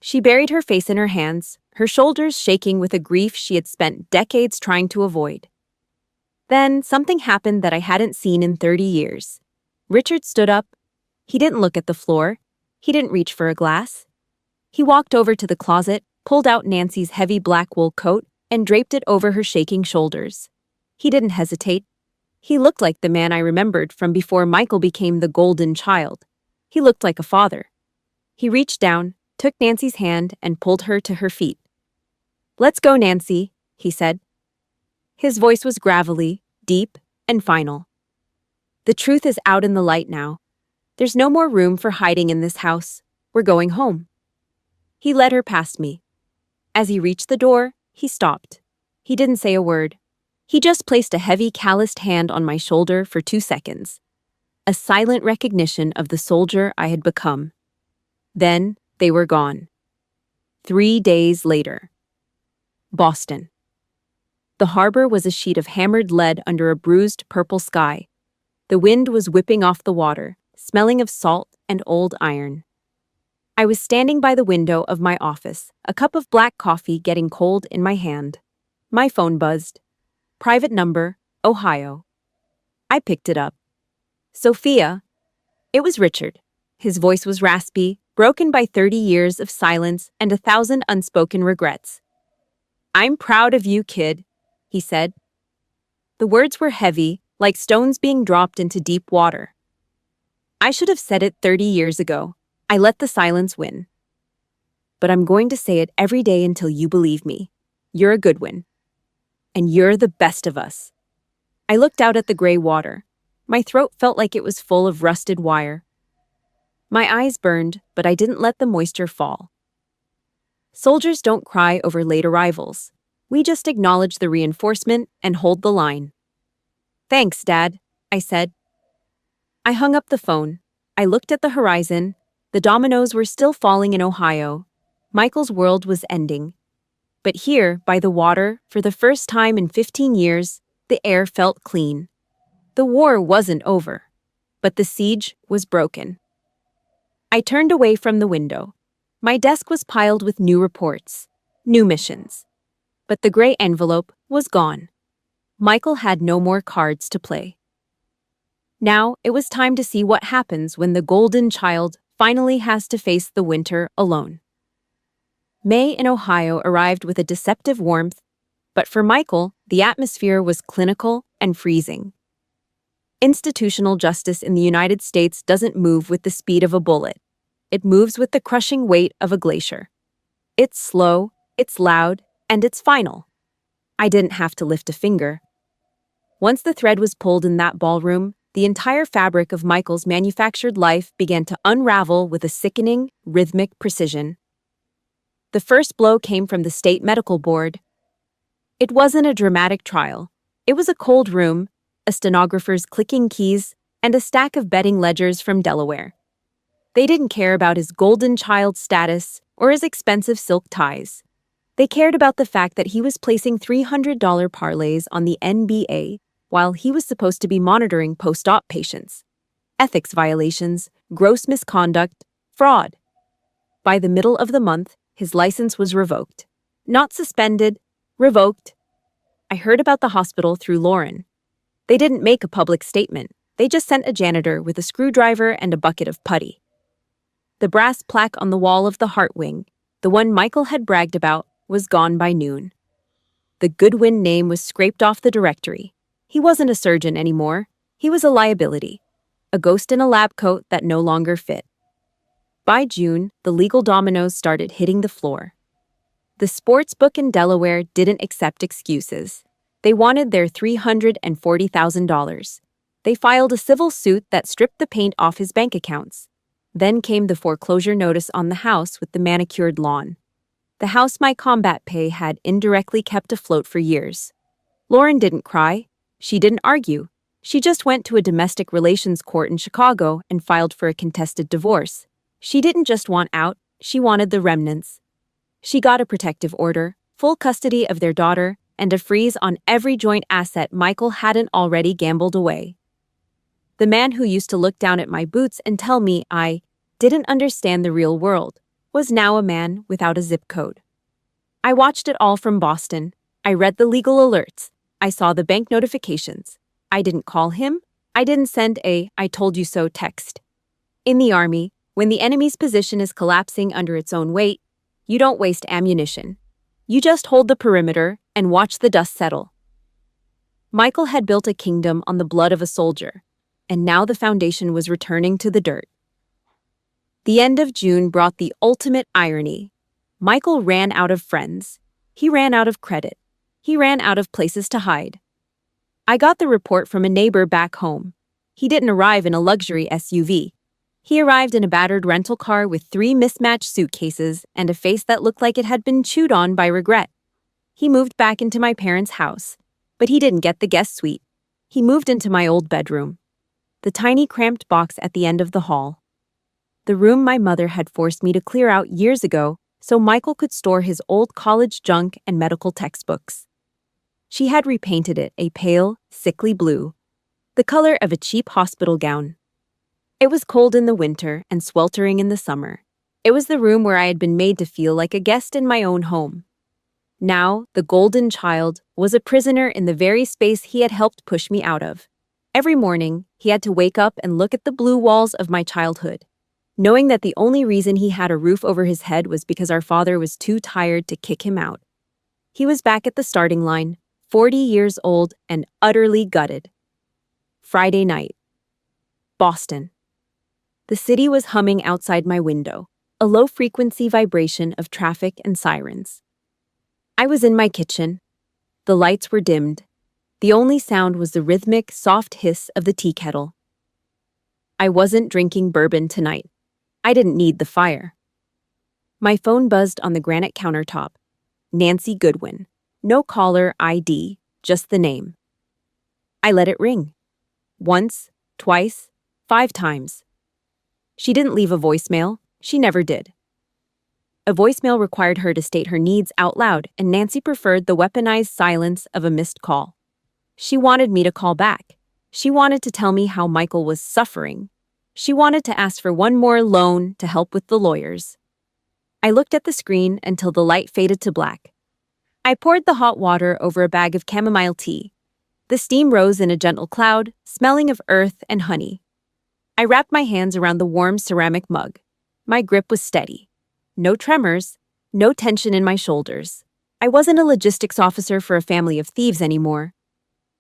She buried her face in her hands, her shoulders shaking with a grief she had spent decades trying to avoid. Then something happened that I hadn't seen in 30 years. Richard stood up. He didn't look at the floor. He didn't reach for a glass. He walked over to the closet, pulled out Nancy's heavy black wool coat, and draped it over her shaking shoulders. He didn't hesitate. He looked like the man I remembered from before Michael became the golden child. He looked like a father. He reached down, took Nancy's hand, and pulled her to her feet. "Let's go, Nancy," he said. His voice was gravelly, deep, and final. "The truth is out in the light now. There's no more room for hiding in this house. We're going home." He led her past me. As he reached the door, he stopped. He didn't say a word. He just placed a heavy, calloused hand on my shoulder for 2 seconds. A silent recognition of the soldier I had become. Then they were gone. 3 days later. Boston. The harbor was a sheet of hammered lead under a bruised purple sky. The wind was whipping off the water, smelling of salt and old iron. I was standing by the window of my office, a cup of black coffee getting cold in my hand. My phone buzzed. Private number, Ohio. I picked it up. "Sophia." It was Richard. His voice was raspy, broken by 30 years of silence and 1,000 unspoken regrets. "I'm proud of you, kid," he said. The words were heavy, like stones being dropped into deep water. I should have said it 30 years ago. I let the silence win. But I'm going to say it every day until you believe me. You're a Goodwin. And you're the best of us. I looked out at the gray water. My throat felt like it was full of rusted wire. My eyes burned, but I didn't let the moisture fall. Soldiers don't cry over late arrivals. We just acknowledge the reinforcement and hold the line. "Thanks, Dad," I said. I hung up the phone. I looked at the horizon. The dominoes were still falling in Ohio. Michael's world was ending. But here, by the water, for the first time in 15 years, the air felt clean. The war wasn't over, but the siege was broken. I turned away from the window. My desk was piled with new reports, new missions. But the gray envelope was gone. Michael had no more cards to play. Now it was time to see what happens when the golden child finally has to face the winter alone. May in Ohio arrived with a deceptive warmth, but for Michael, the atmosphere was clinical and freezing. Institutional justice in the United States doesn't move with the speed of a bullet. It moves with the crushing weight of a glacier. It's slow, it's loud, and it's final. I didn't have to lift a finger. Once the thread was pulled in that ballroom, the entire fabric of Michael's manufactured life began to unravel with a sickening, rhythmic precision. The first blow came from the state medical board. It wasn't a dramatic trial. It was a cold room, a stenographer's clicking keys, and a stack of betting ledgers from Delaware. They didn't care about his golden child status or his expensive silk ties. They cared about the fact that he was placing $300 parlays on the NBA while he was supposed to be monitoring post-op patients. Ethics violations, gross misconduct, fraud. By the middle of the month, his license was revoked. Not suspended, revoked. I heard about the hospital through Lauren. They didn't make a public statement. They just sent a janitor with a screwdriver and a bucket of putty. The brass plaque on the wall of the heart wing, the one Michael had bragged about, was gone by noon. The Goodwin name was scraped off the directory. He wasn't a surgeon anymore. He was a liability, a ghost in a lab coat that no longer fit. By June, the legal dominoes started hitting the floor. The sports book in Delaware didn't accept excuses. They wanted their $340,000. They filed a civil suit that stripped the paint off his bank accounts. Then came the foreclosure notice on the house with the manicured lawn. The house my combat pay had indirectly kept afloat for years. Lauren didn't cry. She didn't argue. She just went to a domestic relations court in Chicago and filed for a contested divorce. She didn't just want out, she wanted the remnants. She got a protective order, full custody of their daughter, and a freeze on every joint asset Michael hadn't already gambled away. The man who used to look down at my boots and tell me I didn't understand the real world was now a man without a zip code. I watched it all from Boston. I read the legal alerts. I saw the bank notifications. I didn't call him. I didn't send a "I told you so" text. In the Army, when the enemy's position is collapsing under its own weight, you don't waste ammunition. You just hold the perimeter and watch the dust settle. Michael had built a kingdom on the blood of a soldier, and now the foundation was returning to the dirt. The end of June brought the ultimate irony. Michael ran out of friends. He ran out of credit. He ran out of places to hide. I got the report from a neighbor back home. He didn't arrive in a luxury SUV. He arrived in a battered rental car with 3 mismatched suitcases and a face that looked like it had been chewed on by regret. He moved back into my parents' house, but he didn't get the guest suite. He moved into my old bedroom, the tiny cramped box at the end of the hall. The room my mother had forced me to clear out years ago so Michael could store his old college junk and medical textbooks. She had repainted it a pale, sickly blue, the color of a cheap hospital gown. It was cold in the winter and sweltering in the summer. It was the room where I had been made to feel like a guest in my own home. Now, the golden child was a prisoner in the very space he had helped push me out of. Every morning, he had to wake up and look at the blue walls of my childhood, knowing that the only reason he had a roof over his head was because our father was too tired to kick him out. He was back at the starting line, 40 years old and utterly gutted. Friday night. Boston. The city was humming outside my window, a low-frequency vibration of traffic and sirens. I was in my kitchen. The lights were dimmed. The only sound was the rhythmic, soft hiss of the tea kettle. I wasn't drinking bourbon tonight. I didn't need the fire. My phone buzzed on the granite countertop. Nancy Goodwin. No caller ID, just the name. I let it ring. Once, twice, 5 times. She didn't leave a voicemail. She never did. A voicemail required her to state her needs out loud, and Nancy preferred the weaponized silence of a missed call. She wanted me to call back. She wanted to tell me how Michael was suffering. She wanted to ask for one more loan to help with the lawyers. I looked at the screen until the light faded to black. I poured the hot water over a bag of chamomile tea. The steam rose in a gentle cloud, smelling of earth and honey. I wrapped my hands around the warm ceramic mug. My grip was steady. No tremors, no tension in my shoulders. I wasn't a logistics officer for a family of thieves anymore.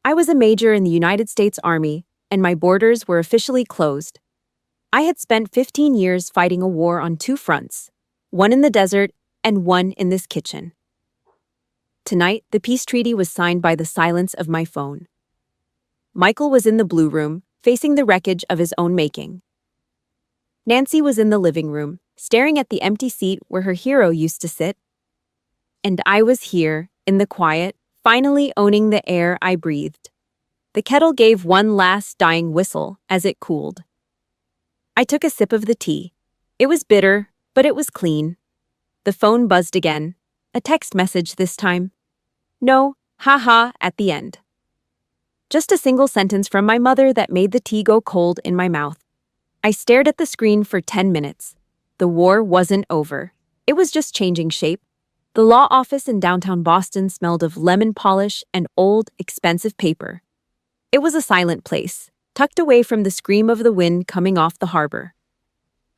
I was a major in the United States Army, and my borders were officially closed. I had spent 15 years fighting a war on two fronts, one in the desert and one in this kitchen. Tonight, the peace treaty was signed by the silence of my phone. Michael was in the blue room, facing the wreckage of his own making. Nancy was in the living room, staring at the empty seat where her hero used to sit. And I was here, in the quiet, finally owning the air I breathed. The kettle gave one last dying whistle as it cooled. I took a sip of the tea. It was bitter, but it was clean. The phone buzzed again, a text message this time. No, haha at the end. Just a single sentence from my mother that made the tea go cold in my mouth. I stared at the screen for 10 minutes. The war wasn't over. It was just changing shape. The law office in downtown Boston smelled of lemon polish and old, expensive paper. It was a silent place, tucked away from the scream of the wind coming off the harbor.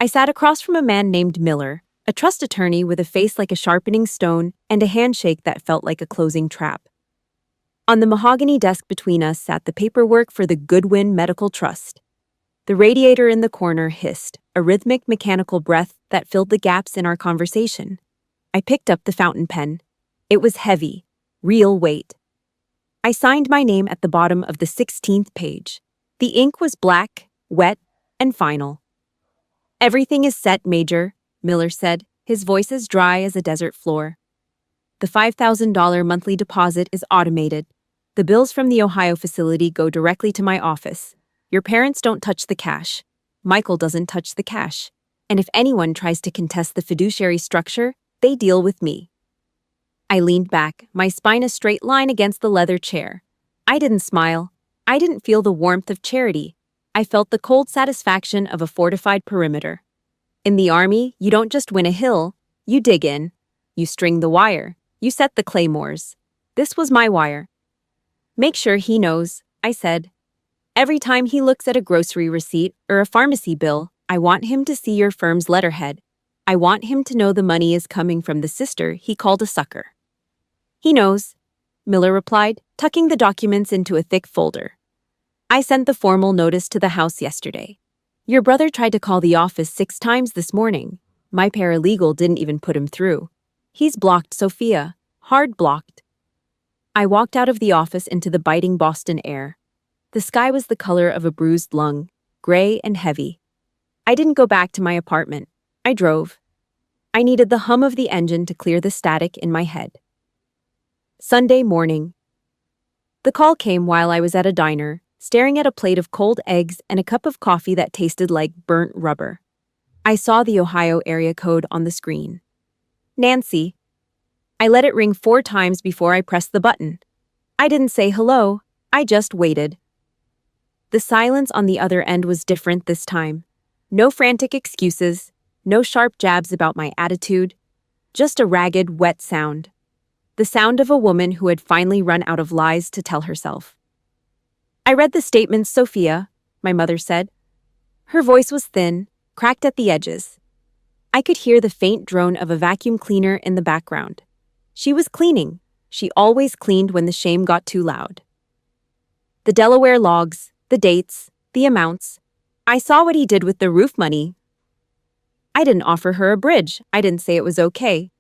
I sat across from a man named Miller, a trust attorney with a face like a sharpening stone and a handshake that felt like a closing trap. On the mahogany desk between us sat the paperwork for the Goodwin Medical Trust. The radiator in the corner hissed, a rhythmic mechanical breath that filled the gaps in our conversation. I picked up the fountain pen. It was heavy, real weight. I signed my name at the bottom of the 16th page. The ink was black, wet, and final. "Everything is set, Major," Miller said, his voice as dry as a desert floor. "The $5,000 monthly deposit is automated. The bills from the Ohio facility go directly to my office. Your parents don't touch the cash. Michael doesn't touch the cash. And if anyone tries to contest the fiduciary structure, they deal with me." I leaned back, my spine a straight line against the leather chair. I didn't smile. I didn't feel the warmth of charity. I felt the cold satisfaction of a fortified perimeter. In the Army, you don't just win a hill, you dig in. You string the wire. You set the claymores. This was my wire. "Make sure he knows," I said. "Every time he looks at a grocery receipt or a pharmacy bill, I want him to see your firm's letterhead. I want him to know the money is coming from the sister he called a sucker." "He knows," Miller replied, tucking the documents into a thick folder. "I sent the formal notice to the house yesterday. Your brother tried to call the office 6 times this morning. My paralegal didn't even put him through. He's blocked Sofia, hard blocked." I walked out of the office into the biting Boston air. The sky was the color of a bruised lung, gray and heavy. I didn't go back to my apartment. I drove. I needed the hum of the engine to clear the static in my head. Sunday morning. The call came while I was at a diner, staring at a plate of cold eggs and a cup of coffee that tasted like burnt rubber. I saw the Ohio area code on the screen. "Nancy." I let it ring 4 times before I pressed the button. I didn't say hello, I just waited. The silence on the other end was different this time. No frantic excuses, no sharp jabs about my attitude, just a ragged, wet sound. The sound of a woman who had finally run out of lies to tell herself. "I read the statements, Sophia," my mother said. Her voice was thin, cracked at the edges. I could hear the faint drone of a vacuum cleaner in the background. She was cleaning. She always cleaned when the shame got too loud. The Delaware logs, the dates, the amounts. I saw what he did with the roof money. I didn't offer her a bridge. I didn't say it was okay.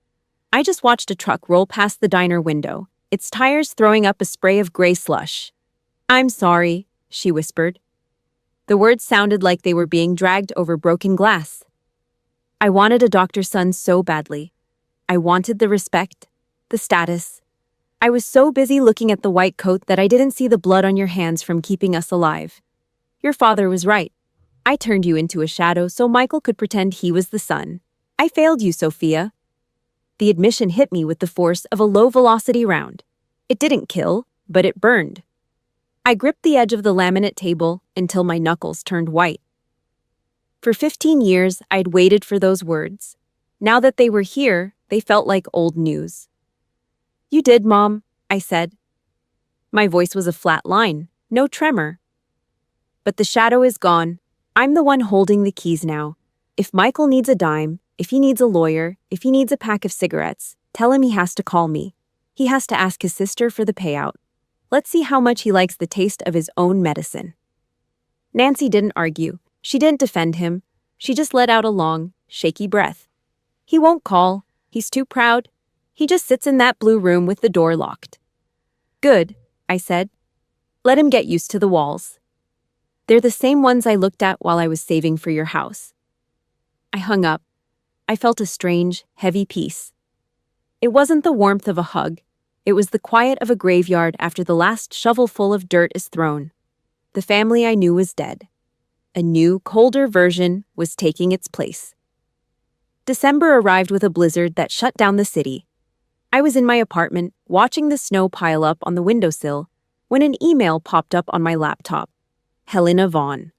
I just watched a truck roll past the diner window, its tires throwing up a spray of gray slush. "I'm sorry," she whispered. The words sounded like they were being dragged over broken glass. I wanted a doctor's son so badly. I wanted the respect, the status. I was so busy looking at the white coat that I didn't see the blood on your hands from keeping us alive. Your father was right. I turned you into a shadow so Michael could pretend he was the sun. I failed you, Sophia. The admission hit me with the force of a low-velocity round. It didn't kill, but it burned. I gripped the edge of the laminate table until my knuckles turned white. For 15 years, I'd waited for those words. Now that they were here, they felt like old news. "You did, Mom," I said. My voice was a flat line, no tremor. "But the shadow is gone. I'm the one holding the keys now. If Michael needs a dime, if he needs a lawyer, if he needs a pack of cigarettes, tell him he has to call me. He has to ask his sister for the payout. Let's see how much he likes the taste of his own medicine." Nancy didn't argue. She didn't defend him. She just let out a long, shaky breath. "He won't call. He's too proud. He just sits in that blue room with the door locked." "Good," I said. "Let him get used to the walls. They're the same ones I looked at while I was saving for your house." I hung up. I felt a strange, heavy peace. It wasn't the warmth of a hug. It was the quiet of a graveyard after the last shovelful of dirt is thrown. The family I knew was dead. A new, colder version was taking its place. December arrived with a blizzard that shut down the city. I was in my apartment, watching the snow pile up on the windowsill, when an email popped up on my laptop. Helena Vaughn.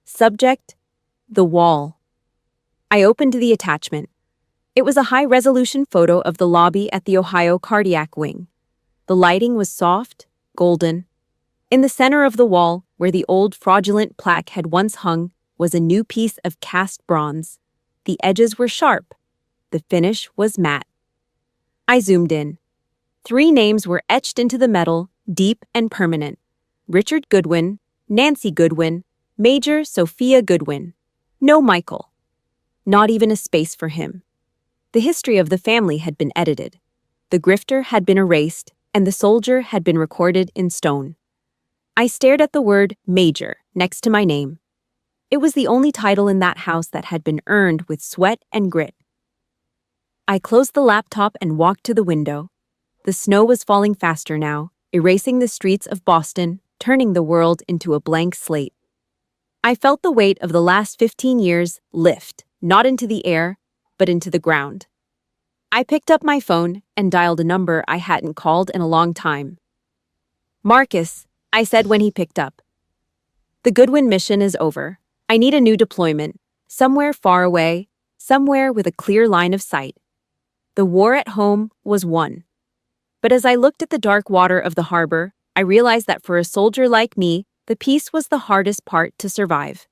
Subject: The Wall. I opened the attachment. It was a high-resolution photo of the lobby at the Ohio Cardiac Wing. The lighting was soft, golden. In the center of the wall, where the old fraudulent plaque had once hung, was a new piece of cast bronze. The edges were sharp. The finish was matte. I zoomed in. 3 names were etched into the metal, deep and permanent. Richard Goodwin, Nancy Goodwin, Major Sofia Goodwin. No Michael. Not even a space for him. The history of the family had been edited. The grifter had been erased, and the soldier had been recorded in stone. I stared at the word Major next to my name. It was the only title in that house that had been earned with sweat and grit. I closed the laptop and walked to the window. The snow was falling faster now, erasing the streets of Boston, turning the world into a blank slate. I felt the weight of the last 15 years lift, not into the air, but into the ground. I picked up my phone and dialed a number I hadn't called in a long time. "Marcus," I said when he picked up. "The Goodwin mission is over. I need a new deployment, somewhere far away, somewhere with a clear line of sight." The war at home was won. But as I looked at the dark water of the harbor, I realized that for a soldier like me, the peace was the hardest part to survive.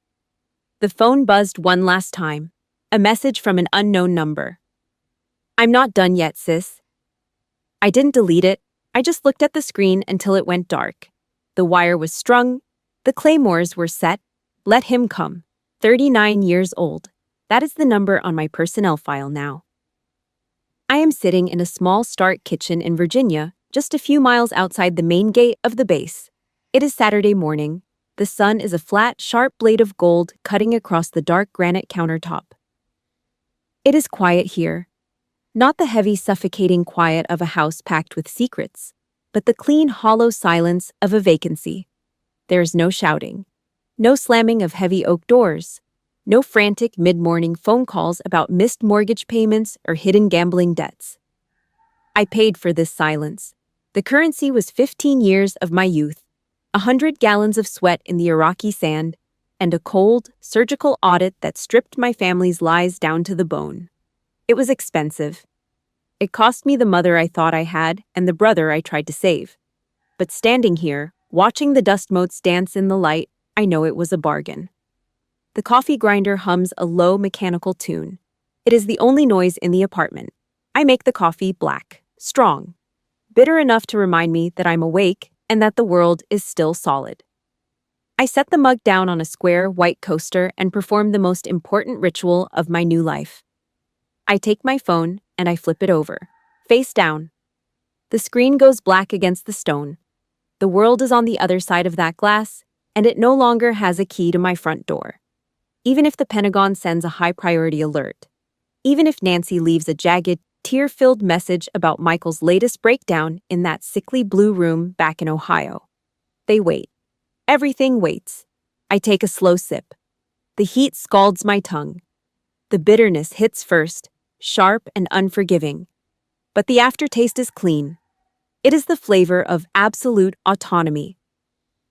The phone buzzed one last time, a message from an unknown number. "I'm not done yet, sis." I didn't delete it. I just looked at the screen until it went dark. The wire was strung. The claymores were set. Let him come. 39 years old. That is the number on my personnel file now. I am sitting in a small Stark kitchen in Virginia, just a few miles outside the main gate of the base. It is Saturday morning. The sun is a flat, sharp blade of gold cutting across the dark granite countertop. It is quiet here. Not the heavy, suffocating quiet of a house packed with secrets, but the clean, hollow silence of a vacancy. There is no shouting, no slamming of heavy oak doors, no frantic mid-morning phone calls about missed mortgage payments or hidden gambling debts. I paid for this silence. The currency was 15 years of my youth, 100 gallons of sweat in the Iraqi sand, and a cold, surgical audit that stripped my family's lies down to the bone. It was expensive. It cost me the mother I thought I had and the brother I tried to save. But standing here, watching the dust motes dance in the light, I know it was a bargain. The coffee grinder hums a low mechanical tune. It is the only noise in the apartment. I make the coffee black, strong, bitter enough to remind me that I'm awake and that the world is still solid. I set the mug down on a square white coaster and perform the most important ritual of my new life. I take my phone and I flip it over, face down. The screen goes black against the stone. The world is on the other side of that glass, and it no longer has a key to my front door. Even if the Pentagon sends a high-priority alert, even if Nancy leaves a jagged, tear-filled message about Michael's latest breakdown in that sickly blue room back in Ohio. They wait. Everything waits. I take a slow sip. The heat scalds my tongue. The bitterness hits first, sharp and unforgiving. But the aftertaste is clean. It is the flavor of absolute autonomy.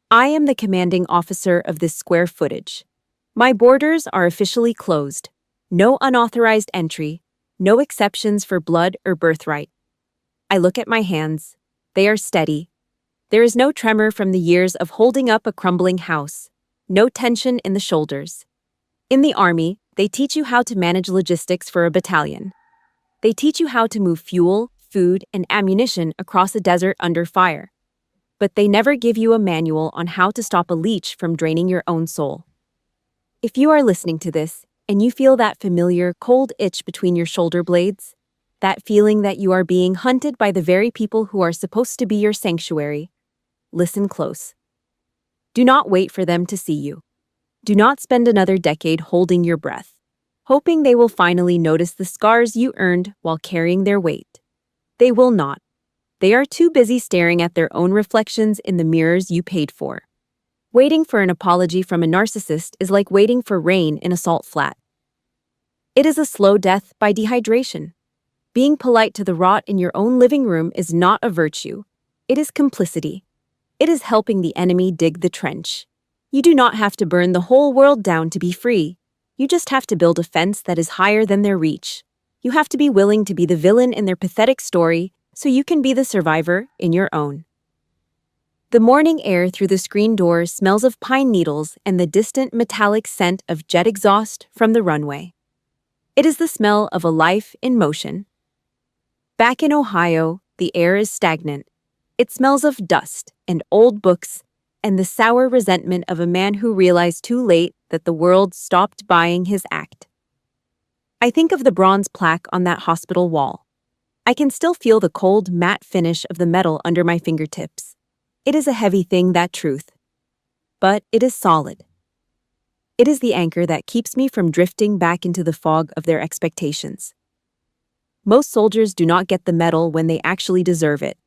I am the commanding officer of this square footage. My borders are officially closed. No unauthorized entry, no exceptions for blood or birthright. I look at my hands. They are steady. There is no tremor from the years of holding up a crumbling house, no tension in the shoulders. In the Army, they teach you how to manage logistics for a battalion. They teach you how to move fuel, food, and ammunition across a desert under fire. But they never give you a manual on how to stop a leech from draining your own soul. If you are listening to this, and you feel that familiar, cold itch between your shoulder blades, that feeling that you are being hunted by the very people who are supposed to be your sanctuary, listen close. Do not wait for them to see you. Do not spend another decade holding your breath, hoping they will finally notice the scars you earned while carrying their weight. They will not. They are too busy staring at their own reflections in the mirrors you paid for. Waiting for an apology from a narcissist is like waiting for rain in a salt flat. It is a slow death by dehydration. Being polite to the rot in your own living room is not a virtue. It is complicity. It is helping the enemy dig the trench. You do not have to burn the whole world down to be free. You just have to build a fence that is higher than their reach. You have to be willing to be the villain in their pathetic story so you can be the survivor in your own. The morning air through the screen door smells of pine needles and the distant metallic scent of jet exhaust from the runway. It is the smell of a life in motion. Back in Ohio, the air is stagnant. It smells of dust and old books and the sour resentment of a man who realized too late that the world stopped buying his act. I think of the bronze plaque on that hospital wall. I can still feel the cold, matte finish of the metal under my fingertips. It is a heavy thing, that truth. But it is solid. It is the anchor that keeps me from drifting back into the fog of their expectations. Most soldiers do not get the medal when they actually deserve it.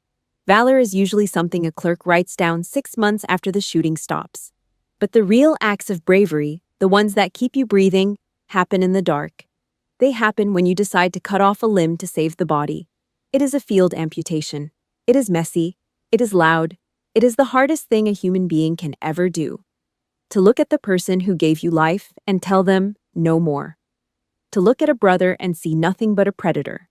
Valor is usually something a clerk writes down 6 months after the shooting stops. But the real acts of bravery, the ones that keep you breathing, happen in the dark. They happen when you decide to cut off a limb to save the body. It is a field amputation. It is messy. It is loud. It is the hardest thing a human being can ever do. To look at the person who gave you life and tell them no more. To look at a brother and see nothing but a predator.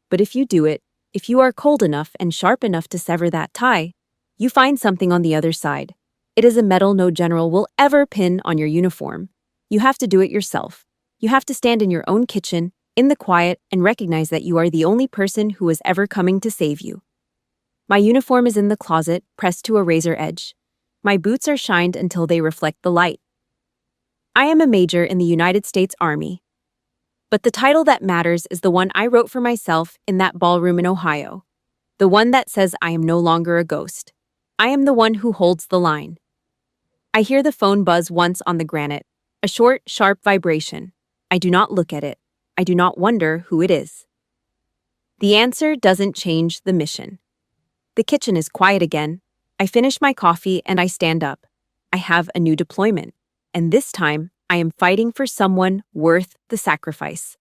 But if you do it, if you are cold enough and sharp enough to sever that tie, you find something on the other side. It is a medal no general will ever pin on your uniform. You have to do it yourself. You have to stand in your own kitchen, in the quiet, and recognize that you are the only person who is ever coming to save you. My uniform is in the closet, pressed to a razor edge. My boots are shined until they reflect the light. I am a major in the United States Army. But the title that matters is the one I wrote for myself in that ballroom in Ohio. The one that says I am no longer a ghost. I am the one who holds the line. I hear the phone buzz once on the granite, a short, sharp vibration. I do not look at it. I do not wonder who it is. The answer doesn't change the mission. The kitchen is quiet again. I finish my coffee and I stand up. I have a new deployment, and this time I am fighting for someone worth the sacrifice.